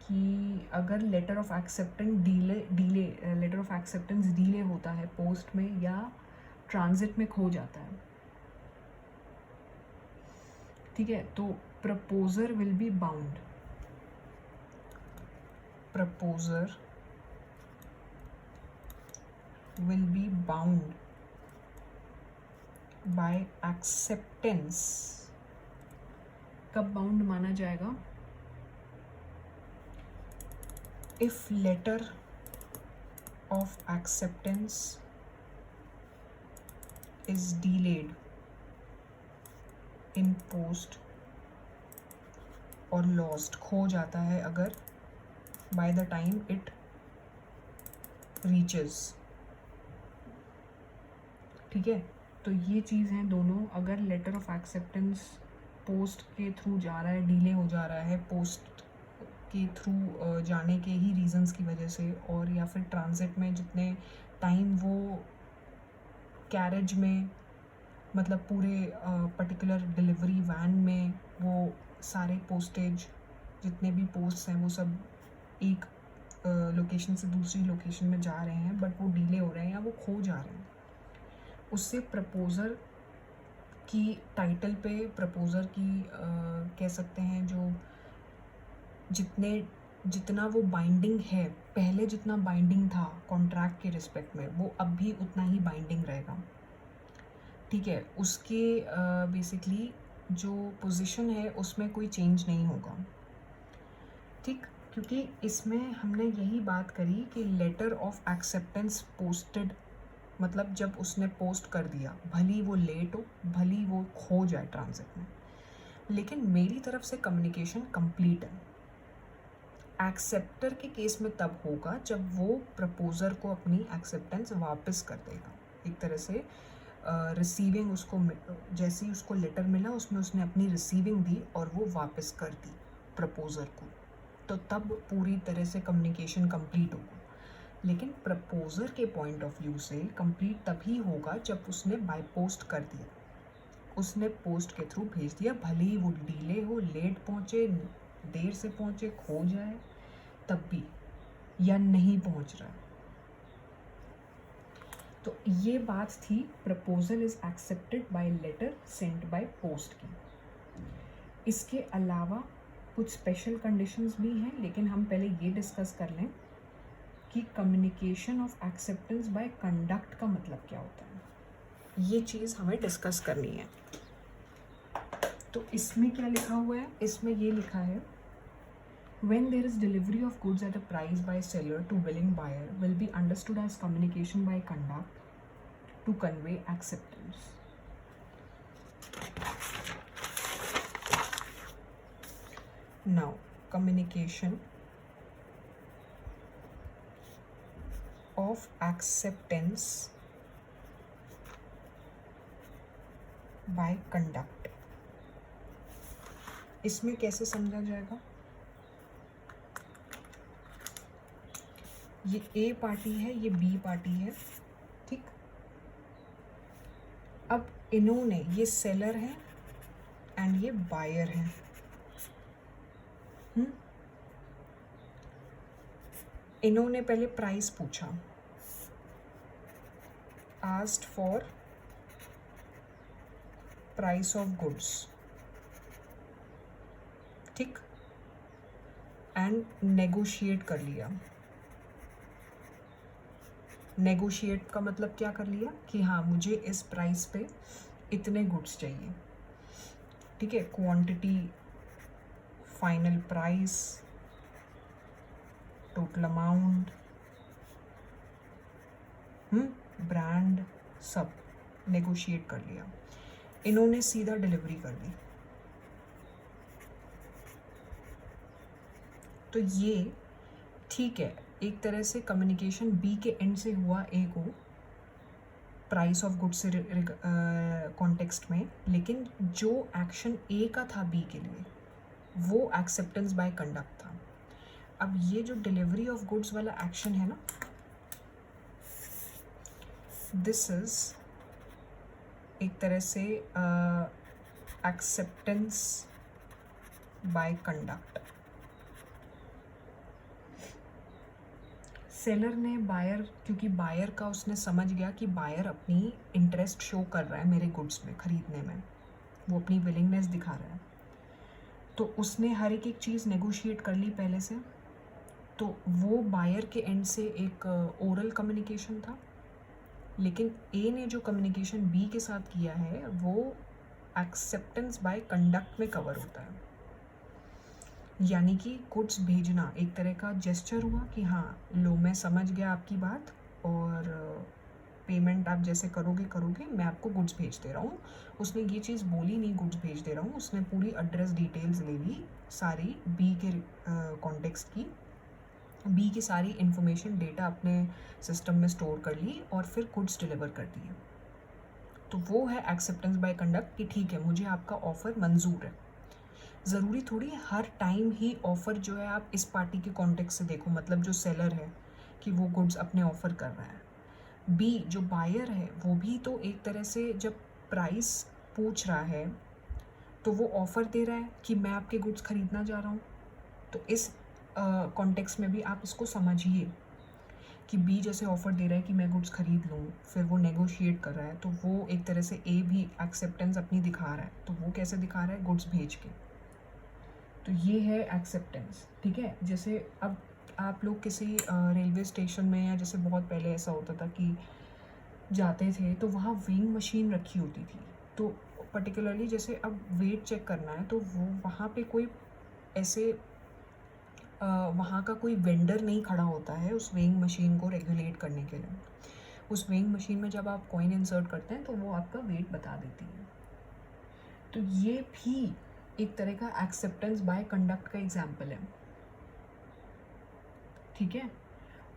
कि अगर letter of acceptance letter of acceptance delay होता है पोस्ट में या ट्रांजिट में खो जाता है, ठीक है, तो proposer will be bound, proposer will be bound by acceptance। कब बाउंड माना जाएगा? if letter of acceptance is delayed in post और lost, खो जाता है अगर by the time it reaches, ठीक है, तो ये चीज़ हैं दोनों। अगर लेटर ऑफ एक्सेप्टेंस पोस्ट के थ्रू जा रहा है, डिले हो जा रहा है पोस्ट के थ्रू जाने के ही रीजंस की वजह से, और या फिर ट्रांजिट में जितने टाइम वो कैरेज में, मतलब पूरे पर्टिकुलर डिलीवरी वैन में वो सारे पोस्टेज जितने भी पोस्ट हैं वो सब एक लोकेशन से दूसरी लोकेशन में जा रहे हैं, बट वो डिले हो रहे हैं या वो खो जा रहे हैं, उससे प्रपोज़र की टाइटल पे प्रपोज़र की कह सकते हैं जो जितना वो बाइंडिंग है, पहले जितना बाइंडिंग था कॉन्ट्रैक्ट के रिस्पेक्ट में, वो अब भी उतना ही बाइंडिंग रहेगा, ठीक है, उसके बेसिकली जो पोजीशन है उसमें कोई चेंज नहीं होगा, ठीक, क्योंकि इसमें हमने यही बात करी कि लेटर ऑफ एक्सेप्टेंस पोस्टेड, मतलब जब उसने पोस्ट कर दिया, भली वो लेट हो, भली वो खो जाए ट्रांजिट में, लेकिन मेरी तरफ से कम्युनिकेशन कंप्लीट है। एक्सेप्टर के केस में तब होगा जब वो प्रपोजर को अपनी एक्सेप्टेंस वापस कर देगा, एक तरह से रिसीविंग उसको, जैसे ही उसको लेटर मिला उसमें उसने अपनी रिसीविंग दी और वो वापस कर दी प्रपोजर को, तो तब पूरी तरह से कम्युनिकेशन कंप्लीट होगा। लेकिन प्रपोजर के पॉइंट ऑफ व्यू से कंप्लीट तभी होगा जब उसने बाय पोस्ट कर दिया, उसने पोस्ट के थ्रू भेज दिया, भले ही वो डिले हो, लेट पहुँचे, देर से पहुँचे, खो जाए, तब भी, या नहीं पहुँच रहा। तो ये बात थी proposal is accepted by letter sent by post की। इसके अलावा कुछ स्पेशल कंडीशंस भी हैं, लेकिन हम पहले ये डिस्कस कर लें कि communication of acceptance by conduct का मतलब क्या होता है, ये चीज़ हमें डिस्कस करनी है। तो इसमें क्या लिखा हुआ है, इसमें ये लिखा है when there is delivery of goods at a price by seller to willing buyer will be understood as communication by conduct to convey acceptance. Now, communication of acceptance by conduct, इसमें कैसे समझा जाएगा? ये ए पार्टी है, ये बी पार्टी है, ठीक, अब इन्होंने, ये सेलर है एंड ये बायर है, इन्होंने पहले प्राइस पूछा, asked for price of goods, ठीक, एंड नेगोशिएट कर लिया। नेगोशिएट का मतलब क्या कर लिया कि हाँ मुझे इस प्राइस पे इतने गुड्स चाहिए, ठीक है, quantity, final price, total amount, brand, सब नेगोशिएट कर लिया। इन्होंने सीधा डिलीवरी कर दी। तो ये ठीक है, एक तरह से कम्युनिकेशन बी के एंड से हुआ ए को प्राइस ऑफ गुड्स से कॉन्टेक्स्ट में, लेकिन जो एक्शन ए का था बी के लिए वो एक्सेप्टेंस बाय कंडक्ट था। अब ये जो डिलीवरी ऑफ गुड्स वाला एक्शन है ना, दिस इज एक तरह से एक्सेप्टेंस बाय कंडक्ट। सेलर ने बायर, क्योंकि बायर का उसने समझ गया कि बायर अपनी इंटरेस्ट शो कर रहा है मेरे गुड्स में खरीदने में, वो अपनी विलिंगनेस दिखा रहा है, तो उसने हर एक चीज़ नेगोशिएट कर ली पहले से। तो वो बायर के एंड से एक ओरल कम्युनिकेशन था, लेकिन ए ने जो कम्युनिकेशन बी के साथ किया है वो एक्सेप्टेंस बाय कंडक्ट में कवर होता है। यानी कि गुड्स भेजना एक तरह का जेस्चर हुआ कि हाँ लो मैं समझ गया आपकी बात, और पेमेंट आप जैसे करोगे मैं आपको गुड्स भेज दे रहा हूँ। उसने ये चीज़ बोली नहीं गुड्स भेज दे रहा हूँ, उसने पूरी एड्रेस डिटेल्स ले ली सारी बी के कॉन्टेक्स्ट की, बी की सारी इन्फॉर्मेशन डेटा अपने सिस्टम में स्टोर कर ली और फिर गुड्स डिलीवर कर दिए। तो वो है एक्सेप्टेंस बाय कंडक्ट कि ठीक है मुझे आपका ऑफ़र मंजूर है। ज़रूरी थोड़ी हर टाइम ही ऑफ़र जो है आप इस पार्टी के कॉन्टेक्स्ट से देखो, मतलब जो सेलर है कि वो गुड्स अपने ऑफ़र कर रहा है, बी जो बायर है वो भी तो एक तरह से जब प्राइस पूछ रहा है तो वो ऑफ़र दे रहा है कि मैं आपके गुड्स ख़रीदना चाह रहा हूँ। तो इस कॉन्टेक्स्ट में भी आप इसको समझिए कि बी जैसे ऑफ़र दे रहा है कि मैं गुड्स ख़रीद लूँ, फिर वो नेगोशिएट कर रहा है, तो वो एक तरह से ए भी एक्सेप्टेंस अपनी दिखा रहा है। तो वो कैसे दिखा रहा है? गुड्स भेज के। तो ये है एक्सेप्टेंस, ठीक है। जैसे अब आप लोग किसी रेलवे स्टेशन में, या जैसे बहुत पहले ऐसा होता था कि जाते थे तो वहाँ वेइंग मशीन रखी होती थी, तो पर्टिकुलरली जैसे अब वेट चेक करना है तो वो वहाँ पे कोई ऐसे वहाँ का कोई वेंडर नहीं खड़ा होता है उस वेइंग मशीन को रेगुलेट करने के लिए। उस वेइंग मशीन में जब आप कॉइन इंसर्ट करते हैं तो वो आपका वेट बता देती है। तो ये भी एक तरह का एक्सेप्टेंस बाय कंडक्ट का एग्जाम्पल है, ठीक है।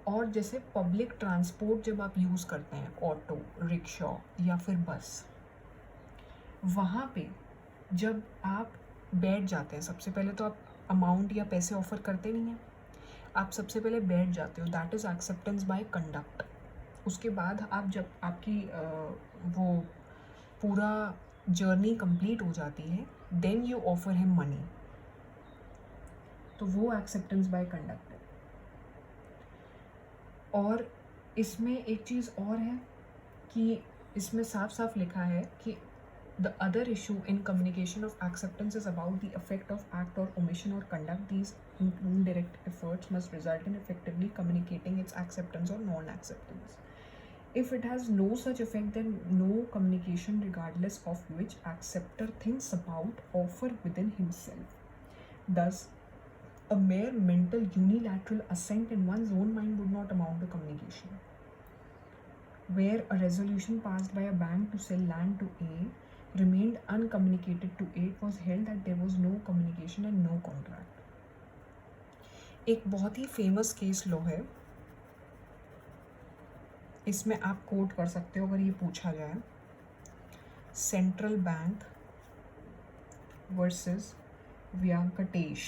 और जैसे पब्लिक ट्रांसपोर्ट जब आप यूज़ करते हैं, ऑटो, रिक्शा या फिर बस, वहाँ पे जब आप बैठ जाते हैं, सबसे पहले तो आप अमाउंट या पैसे ऑफ़र करते नहीं हैं, आप सबसे पहले बैठ जाते हो, that is acceptance by conduct. उसके बाद आप जब आपकी वो पूरा जर्नी कंप्लीट हो जाती है, then you offer him money, तो वो एक्सेप्टेंस बाय कंडक्ट है। और इसमें एक चीज़ और है कि इसमें साफ साफ लिखा है कि the other issue in communication of acceptance is about the effect of act or omission or conduct. These indirect efforts must result in effectively communicating its acceptance or non-acceptance. If it has no such effect, then no communication, regardless of which acceptor thinks about offer within himself. Thus, a mere mental unilateral assent in one's own mind would not amount to communication. Where a resolution passed by a bank to sell land to A remained uncommunicated to A, it was held that there was no communication and no contract. एक बहुत ही फेमस केस लॉ है, इसमें आप कोट कर सकते हो अगर ये पूछा जाए, सेंट्रल बैंक वर्सेस व्यंकटेश।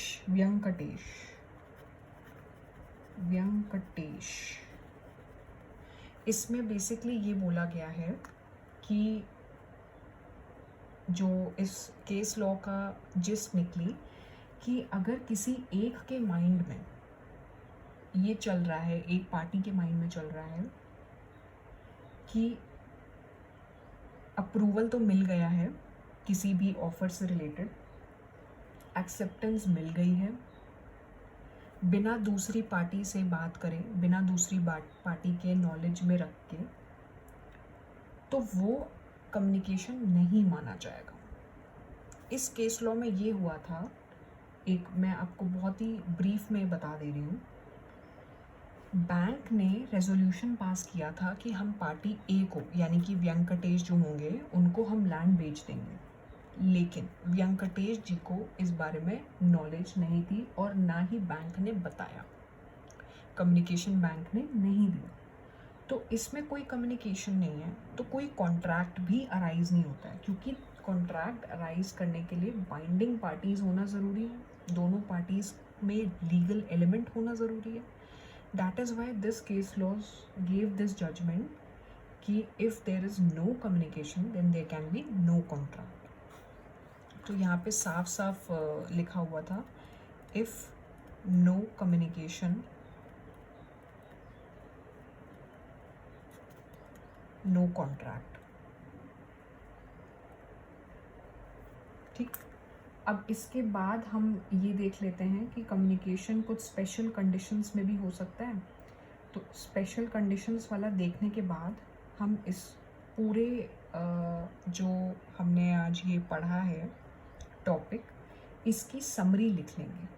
इसमें बेसिकली ये बोला गया है कि जो इस केस लॉ का जिस्ट निकली कि अगर किसी एक के माइंड में ये चल रहा है, एक पार्टी के माइंड में चल रहा है कि अप्रूवल तो मिल गया है किसी भी ऑफर से रिलेटेड, एक्सेप्टेंस मिल गई है, बिना दूसरी पार्टी से बात करें, बिना दूसरी पार्टी के नॉलेज में रख के, तो वो कम्युनिकेशन नहीं माना जाएगा। इस केस लॉ में ये हुआ था, एक मैं आपको बहुत ही ब्रीफ में बता दे रही हूँ बैंक ने रेजोल्यूशन पास किया था कि हम पार्टी ए को, यानी कि व्यंकटेश जो होंगे, उनको हम लैंड बेच देंगे, लेकिन व्यंकटेश जी को इस बारे में नॉलेज नहीं थी और ना ही बैंक ने बताया, कम्युनिकेशन बैंक ने नहीं दिया। तो इसमें कोई कम्युनिकेशन नहीं है, तो कोई कॉन्ट्रैक्ट भी अराइज नहीं होता है, क्योंकि कॉन्ट्रैक्ट अराइज करने के लिए बाइंडिंग पार्टीज होना ज़रूरी है, दोनों पार्टीज में लीगल एलिमेंट होना ज़रूरी है। That is why this case laws give this judgment कि if there is no communication then there can be no contract. तो यहाँ पे साफ साफ लिखा हुआ था, if no communication no contract. ठीक, अब इसके बाद हम ये देख लेते हैं कि कम्युनिकेशन कुछ स्पेशल कंडीशंस में भी हो सकता है। तो स्पेशल कंडीशंस वाला देखने के बाद हम इस पूरे जो हमने आज ये पढ़ा है टॉपिक, इसकी समरी लिख लेंगे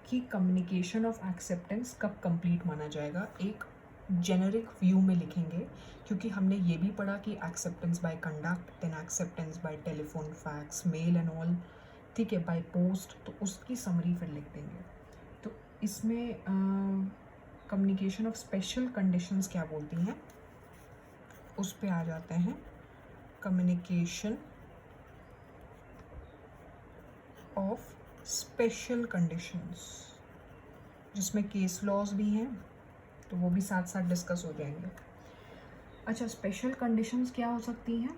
कि कम्युनिकेशन ऑफ एक्सेप्टेंस कब कंप्लीट माना जाएगा। एक जेनरिक व्यू में लिखेंगे, क्योंकि हमने ये भी पढ़ा कि acceptance by conduct, then acceptance by telephone, fax, mail and all, ठीक है, बाय पोस्ट, तो उसकी समरी फिर लिख देंगे। तो इसमें कम्युनिकेशन ऑफ स्पेशल कंडीशंस क्या बोलती हैं, उस पे आ जाते हैं। कम्युनिकेशन ऑफ स्पेशल कंडीशंस, जिसमें केस लॉज भी हैं, तो वो भी साथ साथ डिस्कस हो जाएंगे। अच्छा, स्पेशल कंडीशंस क्या हो सकती हैं?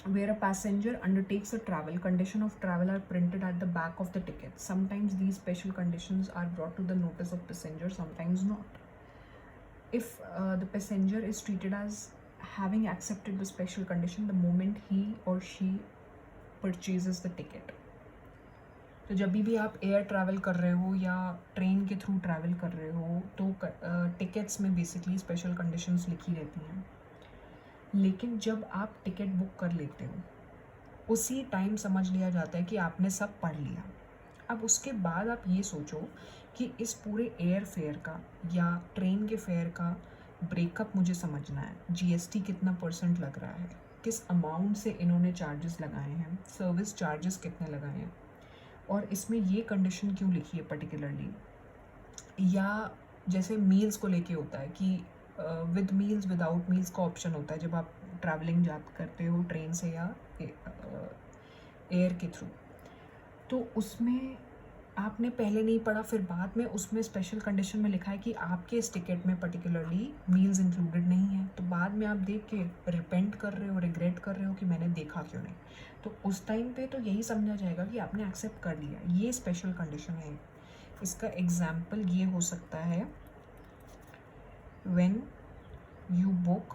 Where a passenger undertakes a travel, condition of travel are printed at the back of the ticket. Sometimes these special conditions are brought to the notice of passenger, sometimes not. If the passenger is treated as having accepted the special condition the moment he or she purchases the ticket. तो जब भी आप एयर ट्रैवल कर रहे हो या ट्रेन के थ्रू ट्रैवल कर रहे हो, तो टिकट्स में बेसिकली स्पेशल कंडीशंस लिखी रहती हैं, लेकिन जब आप टिकट बुक कर लेते हो उसी टाइम समझ लिया जाता है कि आपने सब पढ़ लिया। अब उसके बाद आप ये सोचो कि इस पूरे एयर फेयर का या ट्रेन के फेयर का ब्रेकअप मुझे समझना है, जीएसटी कितना % लग रहा है, किस अमाउंट से इन्होंने चार्जेस लगाए हैं, सर्विस चार्जेस कितने लगाए हैं, और इसमें ये कंडीशन क्यों लिखी है पर्टिकुलरली। या जैसे मील्स को लेके होता है कि विद मील्स विदाउट मील्स का ऑप्शन होता है जब आप ट्रैवलिंग करते हो ट्रेन से या एयर के थ्रू, तो उसमें आपने पहले नहीं पढ़ा, फिर बाद में उसमें स्पेशल कंडीशन में लिखा है कि आपके इस टिकट में पर्टिकुलरली मील्स इंक्लूडेड नहीं है, तो बाद में आप देख के रिपेंट कर रहे हो, रिग्रेट कर रहे हो कि मैंने देखा क्यों नहीं, तो उस टाइम पे तो यही समझा जाएगा कि आपने एक्सेप्ट कर लिया। ये स्पेशल कंडीशन है। इसका एग्जाम्पल ये हो सकता है, when you book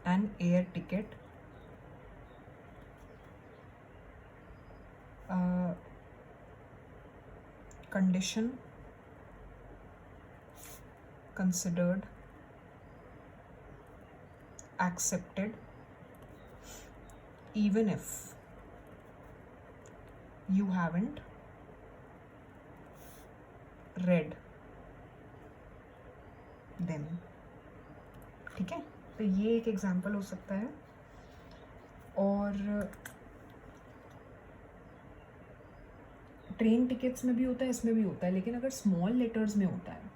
an air ticket condition considered accepted even if you haven't read them। ठीक है, तो ये एक एग्जाम्पल हो सकता है। और ट्रेन टिकट्स में भी होता है, इसमें भी होता है, लेकिन अगर स्मॉल लेटर्स में होता है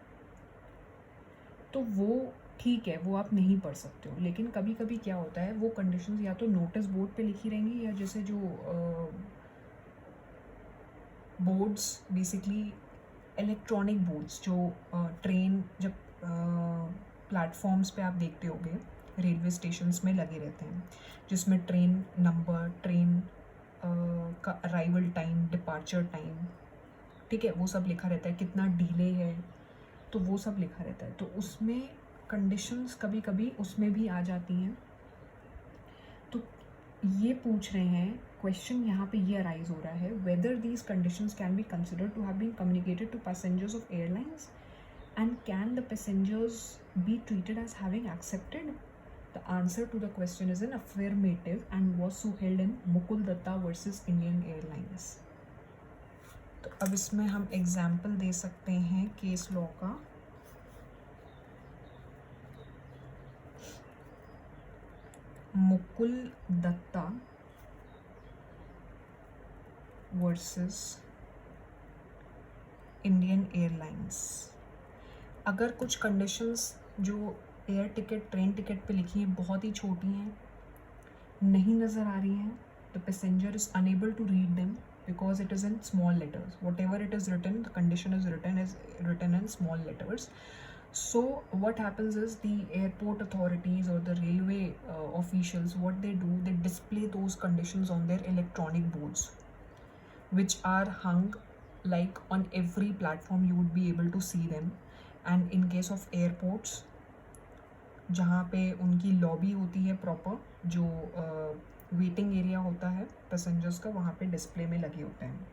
तो वो ठीक है, वो आप नहीं पढ़ सकते हो। लेकिन कभी कभी क्या होता है, वो कंडीशंस या तो नोटिस बोर्ड पे लिखी रहेंगी, या जैसे जो बोर्ड्स बेसिकली इलेक्ट्रॉनिक बोर्ड्स जो ट्रेन जब प्लेटफॉर्म्स पे आप देखते होगे रेलवे स्टेशंस में लगे रहते हैं, जिसमें ट्रेन नंबर, ट्रेन का अराइवल टाइम, डिपार्चर टाइम, ठीक है, वो सब लिखा रहता है, कितना डिले है, तो वो सब लिखा रहता है। तो उसमें कंडीशंस कभी कभी उसमें भी आ जाती हैं। तो ये पूछ रहे हैं, क्वेश्चन यहाँ पे ये अराइज हो रहा है, whether these conditions can be considered to have been communicated to passengers of airlines and can the passengers be treated as having accepted? The answer to the question is an affirmative and was so held in Mukul Datta versus Indian Airlines. तो अब इसमें हम एग्जाम्पल दे सकते हैं केस लॉ का। Mukul Dutta versus Indian Airlines. अगर कुछ कंडीशंस जो एयर टिकट ट्रेन टिकट पे लिखी हैं बहुत ही छोटी हैं, नहीं नज़र आ रही हैं, the passenger is unable to read them because it is in small letters. Whatever it is written, the condition is written in small letters. So what happens is the airport authorities or the railway officials, what they do, they display those conditions on their electronic boards, which are hung like on every platform. You would be able to see them. And in case of airports, जहाँ पे उनकी लॉबी होती है प्रॉपर, जो वेटिंग एरिया होता है पैसेंजर्स का, वहाँ पे डिस्प्ले में लगे होते हैं।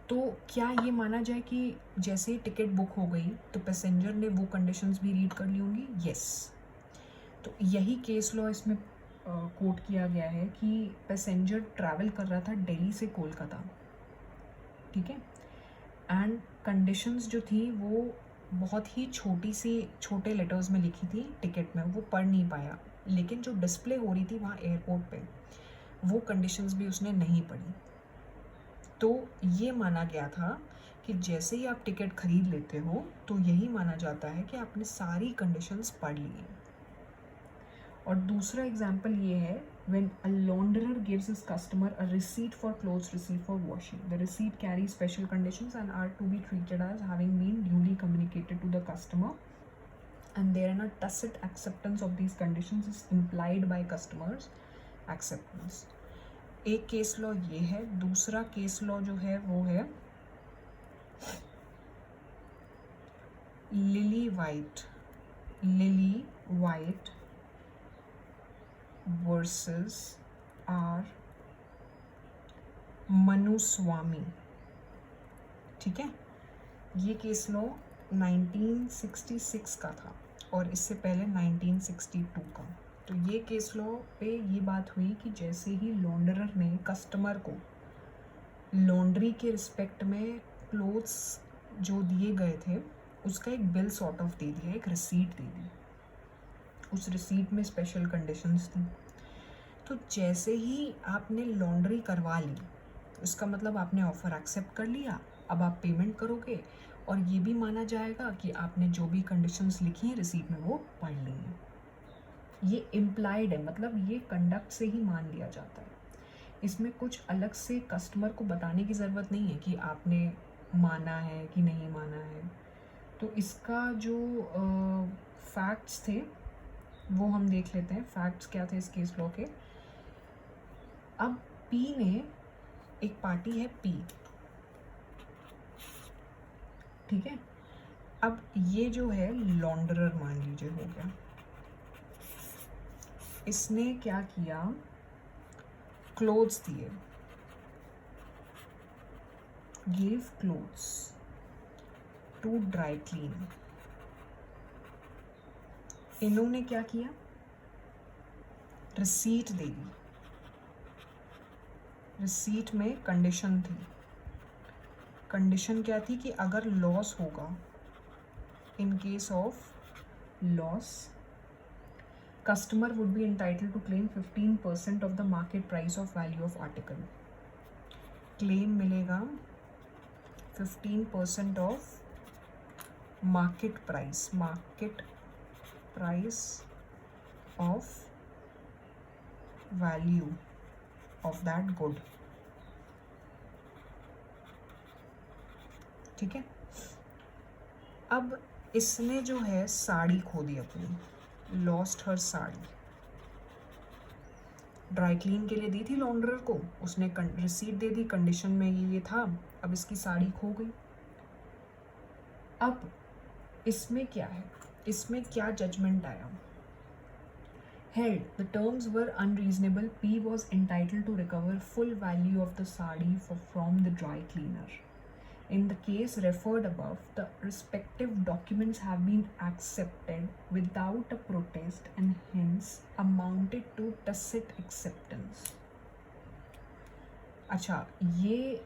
तो क्या ये माना जाए कि जैसे ही टिकट बुक हो गई तो पैसेंजर ने वो कंडीशंस भी रीड कर ली होंगी? यस। तो यही केस लॉ इसमें कोट किया गया है कि पैसेंजर ट्रैवल कर रहा था दिल्ली से कोलकाता, ठीक है, एंड कंडीशंस जो थी वो बहुत ही छोटे लेटर्स में लिखी थी टिकट में, वो पढ़ नहीं पाया, लेकिन जो डिस्प्ले हो रही थी वहाँ एयरपोर्ट पे वो कंडीशंस भी उसने नहीं पढ़ी। तो ये माना गया था कि जैसे ही आप टिकट खरीद लेते हो तो यही माना जाता है कि आपने सारी कंडीशंस पढ़ ली हैं। और दूसरा एग्जाम्पल ये है, when a launderer gives his customer a receipt for clothes received for washing, the receipt carries special conditions and are to be treated as having been duly communicated to the customer, and therein a tacit acceptance of these conditions is implied by customers acceptance. एक केस लॉ ये है। दूसरा केस लॉ जो है वो है लिली वाइट वर्सेस आर मनुस्वामी, ठीक है। ये केस लॉ 1966 का था और इससे पहले 1962 का। तो ये केस लॉ पे ये बात हुई कि जैसे ही लॉन्डरर ने कस्टमर को लॉन्ड्री के रिस्पेक्ट में क्लोथ्स जो दिए गए थे उसका एक बिल सॉर्ट ऑफ दे दिया, एक रिसीट दे दी, उस रिसीट में स्पेशल कंडीशंस थी। तो जैसे ही आपने लॉन्ड्री करवा ली, इसका मतलब आपने ऑफ़र एक्सेप्ट कर लिया, अब आप पेमेंट करोगे और ये भी माना जाएगा कि आपने जो भी कंडीशंस लिखी हैं रिसीट में वो पढ़ ली हैं। ये इम्प्लाइड है, मतलब ये कंडक्ट से ही मान लिया जाता है। इसमें कुछ अलग से कस्टमर को बताने की ज़रूरत नहीं है कि आपने माना है कि नहीं माना है। तो इसका जो फैक्ट्स थे वो हम देख लेते हैं। फैक्ट्स क्या थे इस केस लॉ के। अब पी ने, एक पार्टी है पी, ठीक है। अब ये जो है लॉन्डरर मान लीजिए हो गया, इसने क्या किया, क्लोथ्स दिए, give clothes to dry clean. इन्होंने क्या किया, रिसीट दे दी। रिसीट में कंडीशन थी। कंडीशन क्या थी कि अगर लॉस होगा, in case of loss, customer would be entitled to claim 15% of the market price of value of article. Claim मिलेगा 15% of market price of value of that good, ठीक है। अब इसने जो है साड़ी खो दी अपनी, lost her sari. Dry clean के लिए दी थी लॉन्ड्रर को, उसने रिसीट दे दी, कंडीशन में ये था। अब इसकी साड़ी खो गई। अब इसमें क्या है, इसमें क्या जजमेंट आया, held the terms were unreasonable, P was entitled to recover full value of the sari from the dry cleaner. In the case referred above, the respective documents have been accepted without a protest and hence amounted to tacit acceptance. अच्छा, ये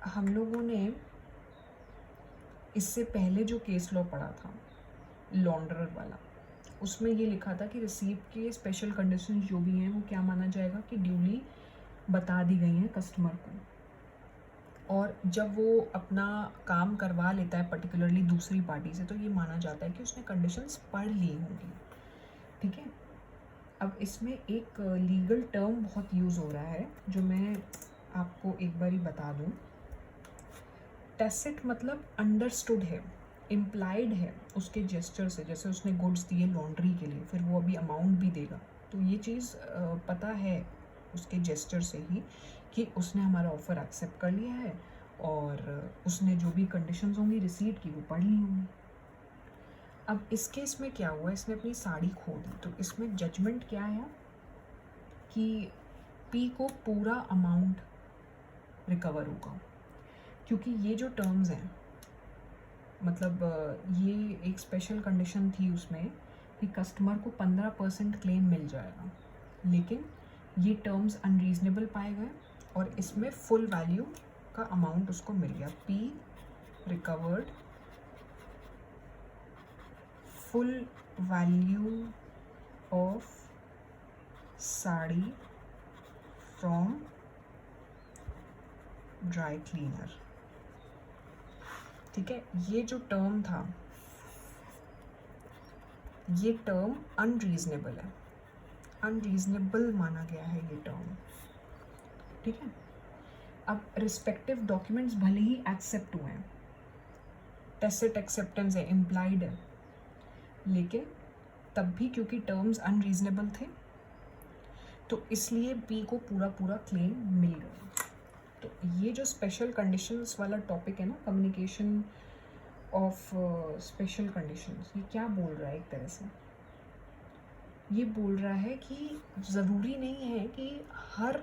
हम लोगों ने इससे पहले जो केस लॉ पढ़ा था लॉन्ड्रर वाला, उसमें ये लिखा था कि रिसीप्ट के स्पेशल कंडीशन जो भी हैं वो क्या माना जाएगा कि ड्यूली बता दी गई हैं कस्टमर को, और जब वो अपना काम करवा लेता है पर्टिकुलरली दूसरी पार्टी से तो ये माना जाता है कि उसने कंडीशंस पढ़ ली होंगी। ठीक है, अब इसमें एक लीगल टर्म बहुत यूज़ हो रहा है जो मैं आपको एक बारी बता दूं। टैसिट मतलब अंडरस्टूड है, इम्प्लाइड है उसके जेस्चर से, जैसे उसने गुड्स दिए लॉन्ड्री के लिए, फिर वो अभी अमाउंट भी देगा, तो ये चीज़ पता है उसके जेस्चर से ही कि उसने हमारा ऑफ़र एक्सेप्ट कर लिया है और उसने जो भी कंडीशंस होंगी रिसीट की वो पढ़ ली होंगी। अब इस केस में क्या हुआ, इसने अपनी साड़ी खो दी, तो इसमें जजमेंट क्या है कि पी को पूरा अमाउंट रिकवर होगा, क्योंकि ये जो टर्म्स हैं, मतलब ये एक स्पेशल कंडीशन थी उसमें कि कस्टमर को 15% क्लेम मिल जाएगा, लेकिन ये टर्म्स अनरीजनेबल पाए गए और इसमें फुल वैल्यू का अमाउंट उसको मिल गया। P recovered full value of sari from dry cleaner. ठीक है, ये जो टर्म था ये टर्म अनरीजनेबल है, अनरीजनेबल माना गया है ये टर्म। ठीक है, अब रिस्पेक्टिव डॉक्यूमेंट्स भले ही एक्सेप्ट हुए हैं, टैसिट एक्सेप्टेंस है, इम्प्लाइड है, लेकिन तब भी क्योंकि टर्म्स अनरीजनेबल थे तो इसलिए बी को पूरा पूरा क्लेम मिल गया। तो ये जो स्पेशल कंडीशंस वाला टॉपिक है ना, कम्युनिकेशन ऑफ स्पेशल कंडीशंस, ये क्या बोल रहा है, एक तरह से ये बोल रहा है कि ज़रूरी नहीं है कि हर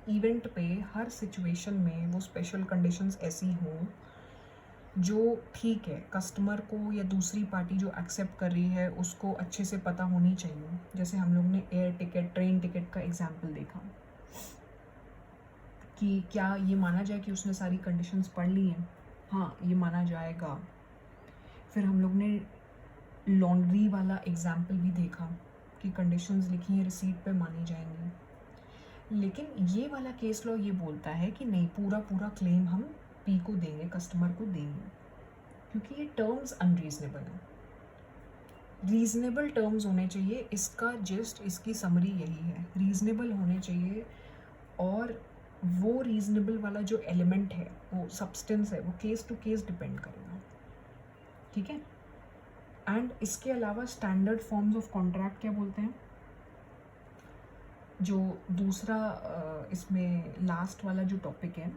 इवेंट पे, हर सिचुएशन में वो स्पेशल कंडीशंस ऐसी हों जो ठीक है कस्टमर को या दूसरी पार्टी जो एक्सेप्ट कर रही है उसको अच्छे से पता होनी चाहिए। जैसे हम लोग ने एयर टिकट, ट्रेन टिकट का एग्जाम्पल देखा कि क्या ये माना जाए कि उसने सारी कंडीशंस पढ़ ली हैं, हाँ ये माना जाएगा। फिर हम लोग ने लॉन्ड्री वाला एग्जाम्पल भी देखा कि कंडीशंस लिखी हैं रिसीट पे मानी जाएंगी, लेकिन ये वाला केस लॉ ये बोलता है कि नहीं, पूरा पूरा क्लेम हम पी को देंगे, कस्टमर को देंगे, क्योंकि ये टर्म्स अनरीजनेबल हैं। रीजनेबल टर्म्स होने चाहिए, इसका जस्ट इसकी समरी यही है, रीजनेबल होने चाहिए, और वो रीजनेबल वाला जो एलिमेंट है, वो सब्सटेंस है, वो केस टू केस डिपेंड करेगा। ठीक है, एंड इसके अलावा स्टैंडर्ड फॉर्म्स ऑफ कॉन्ट्रैक्ट क्या बोलते हैं, जो दूसरा इसमें लास्ट वाला जो टॉपिक है,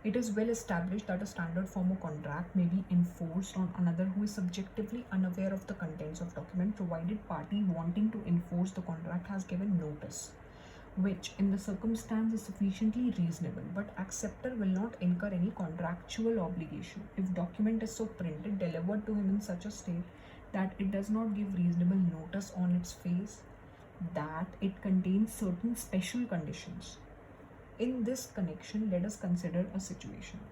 it is well established that a standard form of contract may be enforced on another who is subjectively unaware of the contents of document, provided party wanting to enforce the contract has given notice, which in the circumstance is sufficiently reasonable, but acceptor will not incur any contractual obligation if document is so printed, delivered to him in such a state that it does not give reasonable notice on its face that it contains certain special conditions. In this connection, let us consider a situation.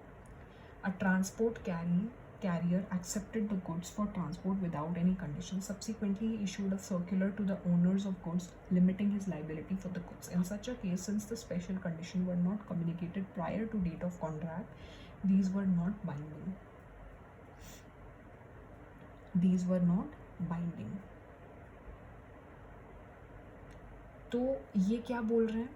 A transport carrier accepted the goods for transport without any conditions. Subsequently, he issued a circular to the owners of goods limiting his liability for the goods. In such a case, since the special conditions were not communicated prior to date of contract, these were not binding. These were not binding. तो ये क्या बोल रहे हैं,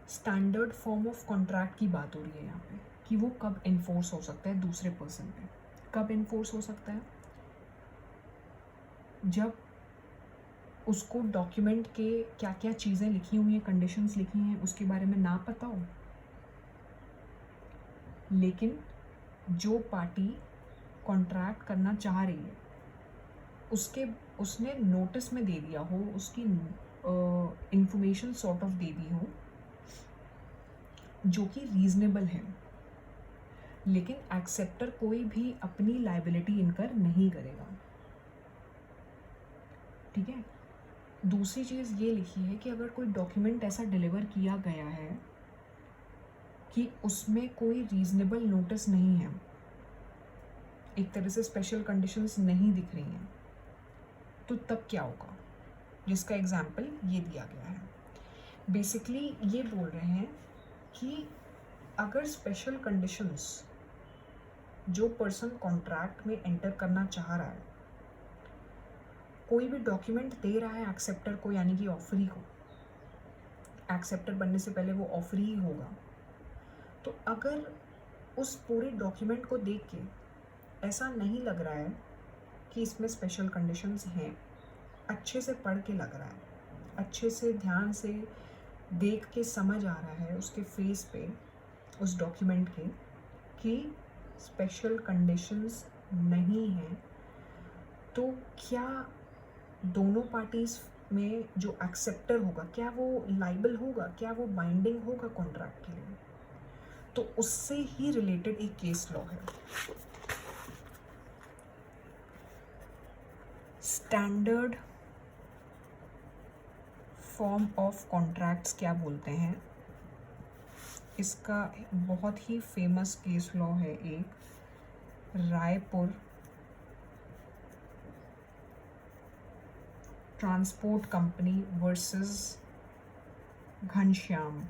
स्टैंडर्ड फॉर्म ऑफ कॉन्ट्रैक्ट की बात हो रही है यहाँ पे कि वो कब इन्फोर्स हो सकता है दूसरे पर्सन पे। कब इन्फोर्स हो सकता है, जब उसको डॉक्यूमेंट के क्या क्या चीज़ें लिखी हुई हैं, कंडीशंस लिखी हैं, उसके बारे में ना पता हो, लेकिन जो पार्टी कॉन्ट्रैक्ट करना चाह रही है उसने नोटिस में दे दिया हो, उसकी इंफॉर्मेशन सॉर्ट ऑफ दे दी हो जो कि रीजनेबल है, लेकिन एक्सेप्टर कोई भी अपनी लायबिलिटी इनकर नहीं करेगा। ठीक है, दूसरी चीज़ ये लिखी है कि अगर कोई डॉक्यूमेंट ऐसा डिलीवर किया गया है कि उसमें कोई रीजनेबल नोटिस नहीं है, एक तरह से स्पेशल कंडीशंस नहीं दिख रही हैं, तो तब क्या होगा, जिसका एग्जाम्पल ये दिया गया है। बेसिकली ये बोल रहे हैं कि अगर स्पेशल कंडीशंस जो पर्सन कॉन्ट्रैक्ट में एंटर करना चाह रहा है, कोई भी डॉक्यूमेंट दे रहा है एक्सेप्टर को, यानी कि ऑफरी को, एक्सेप्टर बनने से पहले वो ऑफरी ही होगा, तो अगर उस पूरे डॉक्यूमेंट को देख के ऐसा नहीं लग रहा है कि इसमें स्पेशल कंडीशंस हैं, अच्छे से पढ़ के लग रहा है, अच्छे से ध्यान से देख के समझ आ रहा है उसके फेस पे, उस डॉक्यूमेंट के, कि स्पेशल कंडीशंस नहीं हैं, तो क्या दोनों पार्टीज में जो एक्सेप्टर होगा, क्या वो लाइबल होगा, क्या वो बाइंडिंग होगा कॉन्ट्रैक्ट के लिए? तो उससे ही रिलेटेड एक केस लॉ है। स्टैंडर्ड फॉर्म ऑफ कॉन्ट्रैक्ट्स क्या बोलते हैं, इसका बहुत ही फेमस केस लॉ है एक, Raipur transport company versus Ghanshyam.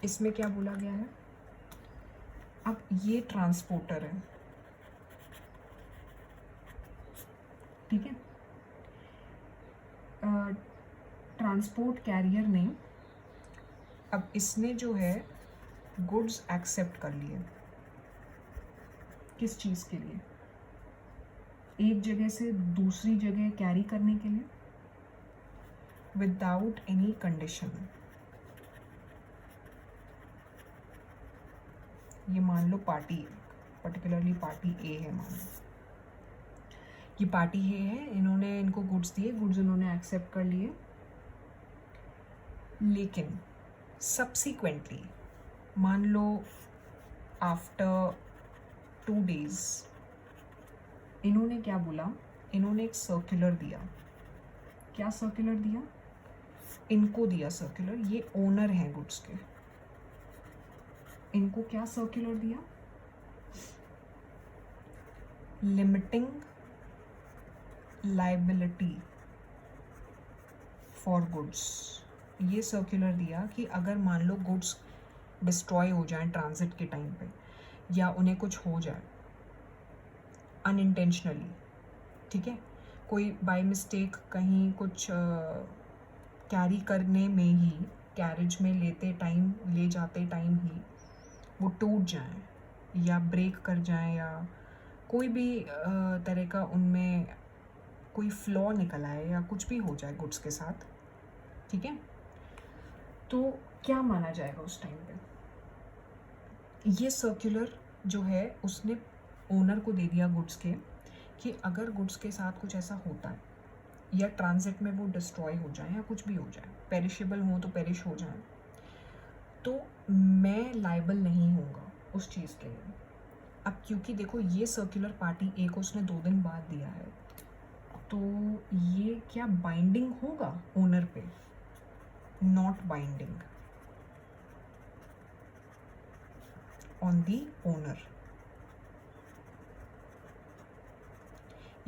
इसमें क्या बोला गया है, अब ये ट्रांसपोर्टर है, ठीक है, ट्रांसपोर्ट कैरियर ने, अब इसने जो है गुड्स एक्सेप्ट कर लिए, किस चीज़ के लिए, एक जगह से दूसरी जगह कैरी करने के लिए, विदाउट एनी कंडीशन। ये मान लो पार्टी, पर्टिकुलरली पार्टी ए है, मान लो ये पार्टी ए है, इन्होंने इनको गुड्स दिए, गुड्स इन्होंने एक्सेप्ट कर लिए, लेकिन सब्सिक्वेंटली मान लो आफ्टर 2 days इन्होंने क्या बोला, इन्होंने एक सर्कुलर दिया, क्या सर्कुलर दिया, इनको दिया सर्कुलर, ये ओनर हैं गुड्स के, इनको क्या सर्कुलर दिया, लिमिटिंग लाइबिलिटी फॉर गुड्स। ये सर्कुलर दिया कि अगर मान लो गुड्स डिस्ट्रॉय हो जाए ट्रांजिट के टाइम पे, या उन्हें कुछ हो जाए अनइंटेंशनली, ठीक है, कोई बाय मिस्टेक कहीं कुछ कैरी करने में ही, कैरेज में लेते टाइम, ले जाते टाइम ही वो टूट जाए या ब्रेक कर जाए, या कोई भी तरह का उनमें कोई फ्लॉ निकल आए, या कुछ भी हो जाए गुड्स के साथ, ठीक है, तो क्या माना जाएगा उस टाइम पे? ये सर्कुलर जो है उसने ओनर को दे दिया गुड्स के, कि अगर गुड्स के साथ कुछ ऐसा होता है, या ट्रांजिट में वो डिस्ट्रॉय हो जाए, या कुछ भी हो जाए, पेरिशेबल हो तो पेरिश हो जाए, तो मैं लाइबल नहीं होऊंगा उस चीज़ के लिए। अब क्योंकि देखो ये सर्कुलर पार्टी ए को उसने 2 दिन बाद दिया है, तो ये क्या बाइंडिंग होगा ओनर पे? Not binding on the owner.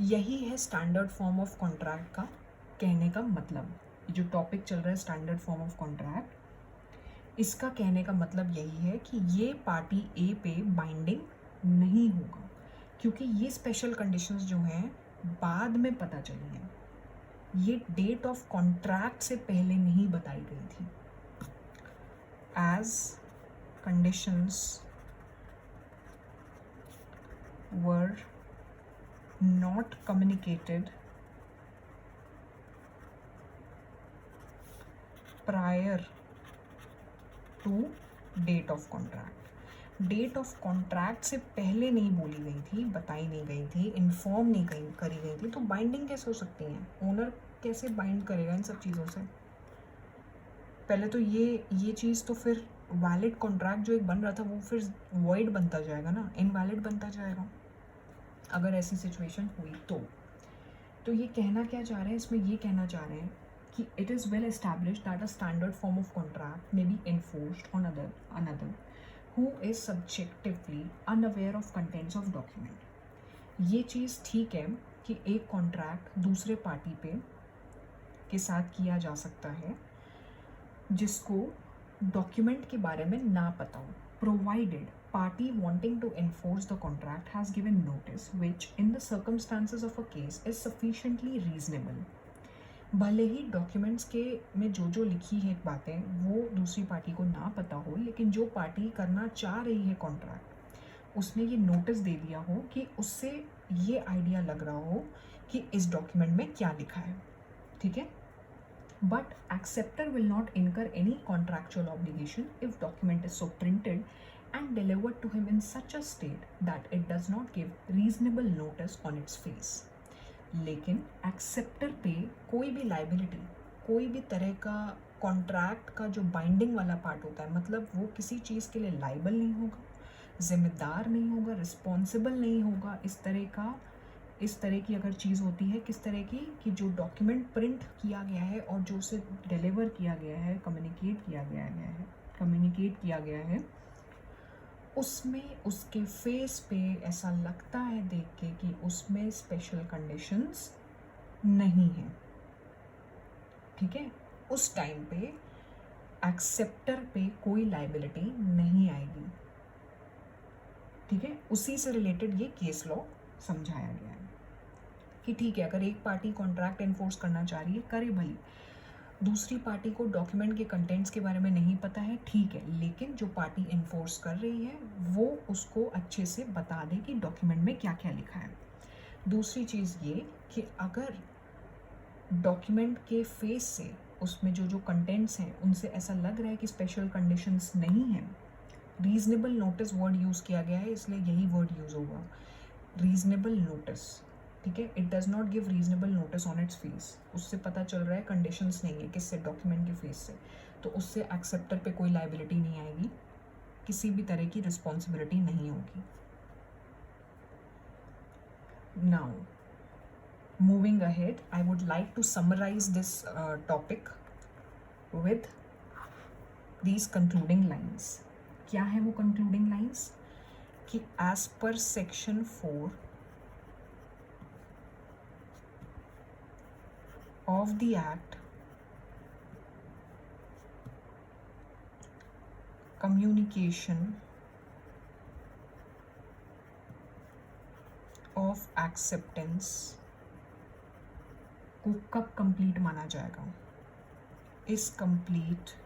यही है स्टैंडर्ड फॉर्म ऑफ कॉन्ट्रैक्ट का कहने का मतलब। ये जो टॉपिक चल रहा है स्टैंडर्ड फॉर्म ऑफ कॉन्ट्रैक्ट, इसका कहने का मतलब यही है कि ये पार्टी ए पे बाइंडिंग नहीं होगा, क्योंकि ये स्पेशल कंडीशंस जो हैं बाद में पता चली हैं, ये डेट ऑफ कॉन्ट्रैक्ट से पहले नहीं बताई गई थी। As conditions were not communicated prior to date of contract। Date of contract से पहले नहीं बोली गई थी, बताई नहीं गई थी, इन्फॉर्म नहीं करी गई थी, तो बाइंडिंग कैसे हो सकती है? ओनर कैसे बाइंड करेगा इन सब चीज़ों से? पहले तो ये चीज़ तो फिर वैलिड कॉन्ट्रैक्ट जो एक बन रहा था वो फिर वॉइड बनता जाएगा ना, इनवैलिड बनता जाएगा अगर ऐसी सिचुएशन हुई तो ये कहना क्या चाह रहे हैं इसमें? ये कहना चाह रहे हैं कि it is well established that a standard form of contract may be enforced on another who is subjectively unaware of contents of document. ये चीज़ ठीक है कि एक कॉन्ट्रैक्ट दूसरे पार्टी पे के साथ किया जा सकता है जिसको डॉक्यूमेंट के बारे में ना पता हो, provided party wanting to enforce the contract has given notice which in the circumstances of a case is sufficiently reasonable. भले ही डॉक्यूमेंट्स के में जो लिखी है बातें वो दूसरी पार्टी को ना पता हो, लेकिन जो पार्टी करना चाह रही है कॉन्ट्रैक्ट उसने ये नोटिस दे दिया हो कि उससे ये आइडिया लग रहा हो कि इस डॉक्यूमेंट में क्या लिखा है, ठीक है. But acceptor will not incur any contractual obligation if document is so printed and delivered to him in such a state that it does not give reasonable notice on its face. लेकिन एक्सेप्टर पे कोई भी लाइबिलिटी, कोई भी तरह का कॉन्ट्रैक्ट का जो बाइंडिंग वाला पार्ट होता है, मतलब वो किसी चीज़ के लिए लाइबल नहीं होगा, जिम्मेदार नहीं होगा, रिस्पॉन्सिबल नहीं होगा. इस तरह की अगर चीज़ होती है, किस तरह की कि जो डॉक्यूमेंट प्रिंट किया गया है और जो उसे डिलीवर किया गया है, कम्युनिकेट किया गया है उसमें उसके फेस पे ऐसा लगता है देख के कि उसमें स्पेशल कंडीशंस नहीं हैं, ठीक है. उस टाइम पे एक्सेप्टर पे कोई लाइबिलिटी नहीं आएगी, ठीक है. उसी से रिलेटेड ये केस लॉ समझाया गया है कि ठीक है, अगर एक पार्टी कॉन्ट्रैक्ट एनफोर्स करना चाह रही है, करे भली, दूसरी पार्टी को डॉक्यूमेंट के कंटेंट्स के बारे में नहीं पता है, ठीक है, लेकिन जो पार्टी एनफोर्स कर रही है वो उसको अच्छे से बता दे कि डॉक्यूमेंट में क्या क्या लिखा है. दूसरी चीज़ ये कि अगर डॉक्यूमेंट के फेस से उसमें जो कंटेंट्स हैं उनसे ऐसा लग रहा है कि स्पेशल कंडीशंस नहीं हैं, रीजनेबल नोटिस वर्ड यूज़ किया गया है इसलिए यही वर्ड यूज़ होगा, रीजनेबल नोटिस, ठीक है. It does not give reasonable notice on its face. उससे पता चल रहा है कंडीशंस नहीं है, किससे, डॉक्यूमेंट के फेस से, तो उससे एक्सेप्टर पे कोई लाइबिलिटी नहीं आएगी, किसी भी तरह की रिस्पॉन्सिबिलिटी नहीं होगी. Now moving ahead, I would like to summarise this topic with these concluding lines. क्या है वो कंक्लूडिंग लाइन्स? कि as per section 4 of the Act, communication of acceptance को कब कंप्लीट माना जाएगा? Is complete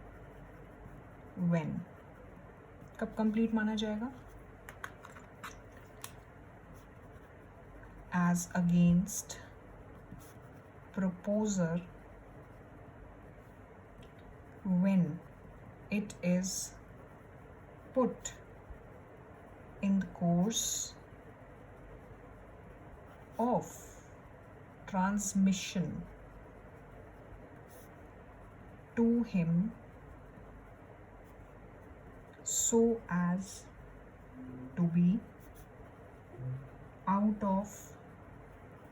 when? कब कंप्लीट माना जाएगा? as against proposer when it is put in the course of transmission to him so as to be out of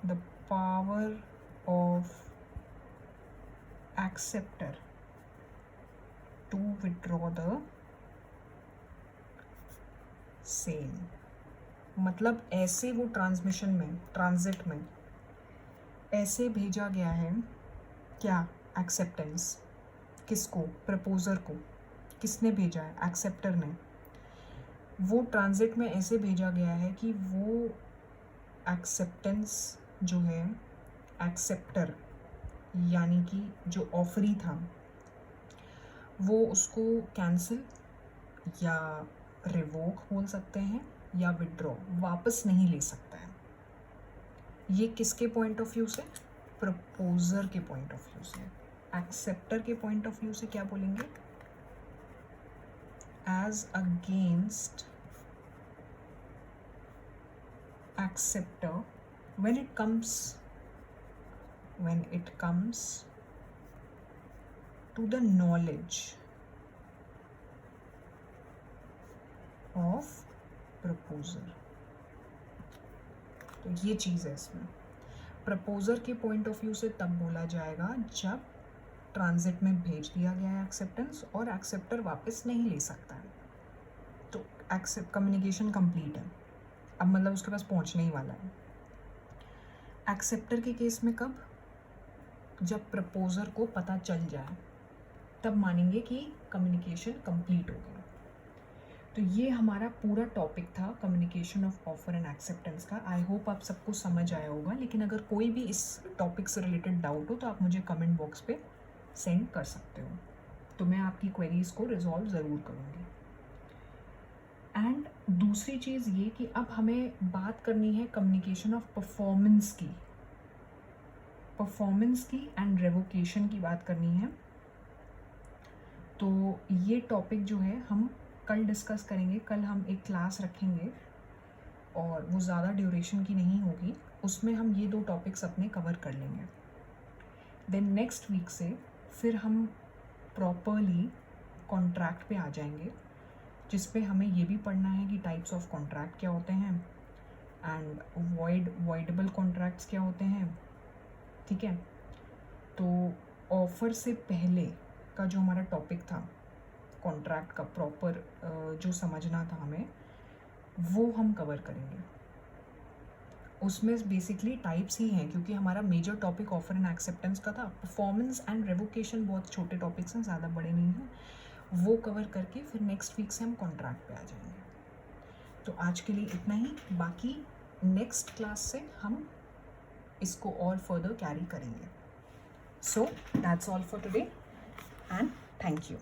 the power of acceptor to withdraw the same. मतलब ऐसे वो ट्रांसमिशन में, ट्रांजिट में ऐसे भेजा गया है क्या? एक्सेप्टेंस. किसको? प्रपोजर को. किसने भेजा है? एक्सेप्टर ने. वो ट्रांजिट में ऐसे भेजा गया है कि वो एक्सेप्टेंस जो है, एक्सेप्टर यानी कि जो ऑफरी था वो उसको कैंसिल या रिवोक बोल सकते हैं या विड्रॉ, वापस नहीं ले सकता है. ये किसके पॉइंट ऑफ व्यू से? प्रपोजर के पॉइंट ऑफ व्यू से. एक्सेप्टर के पॉइंट ऑफ व्यू से क्या बोलेंगे? As against acceptor when it comes to the knowledge of proposer. तो ये चीज़ है इसमें. प्रपोजर के पॉइंट ऑफ व्यू से तब बोला जाएगा जब ट्रांजिट में भेज दिया गया है एक्सेप्टेंस, और एक्सेप्टर वापस नहीं ले सकता है, तो एक्सेप्ट कम्युनिकेशन कंप्लीट है, अब मतलब उसके पास पहुंचने ही वाला है। एक्सेप्टर के केस में कब? जब प्रपोजर को पता चल जाए, तब मानेंगे कि कम्युनिकेशन कंप्लीट हो गया। तो ये हमारा पूरा टॉपिक था communication of offer and acceptance का। आई होप आप सबको समझ आया होगा, लेकिन अगर कोई भी इस टॉपिक से रिलेटेड डाउट हो तो आप मुझे कमेंट बॉक्स पे सेंड कर सकते हो, तो मैं आपकी क्वेरीज को रिजॉल्व ज़रूर करूँगी। एंड दूसरी चीज़ ये कि अब हमें बात करनी है कम्युनिकेशन ऑफ परफॉर्मेंस की एंड रेवोकेशन की बात करनी है। तो ये टॉपिक जो है हम कल डिस्कस करेंगे। कल हम एक क्लास रखेंगे और वो ज़्यादा ड्यूरेशन की नहीं होगी, उसमें हम ये 2 टॉपिक्स अपने कवर कर लेंगे। देन नेक्स्ट वीक से फिर हम प्रॉपरली कॉन्ट्रैक्ट पे आ जाएंगे, जिस पे हमें ये भी पढ़ना है कि टाइप्स ऑफ कॉन्ट्रैक्ट क्या होते हैं एंड वॉइडेबल कॉन्ट्रैक्ट्स क्या होते हैं, ठीक है। तो ऑफ़र से पहले का जो हमारा टॉपिक था कॉन्ट्रैक्ट का प्रॉपर जो समझना था हमें, वो हम कवर करेंगे। उसमें बेसिकली टाइप्स ही हैं, क्योंकि हमारा major topic offer and acceptance का था। परफॉर्मेंस एंड रेवोकेशन बहुत छोटे टॉपिक्स हैं, ज़्यादा बड़े नहीं हैं, वो कवर करके फिर नेक्स्ट वीक से हम कॉन्ट्रैक्ट पे आ जाएंगे। तो आज के लिए इतना ही, बाकी नेक्स्ट क्लास से हम इसको और फर्दर कैरी करेंगे। So that's all for today and thank you.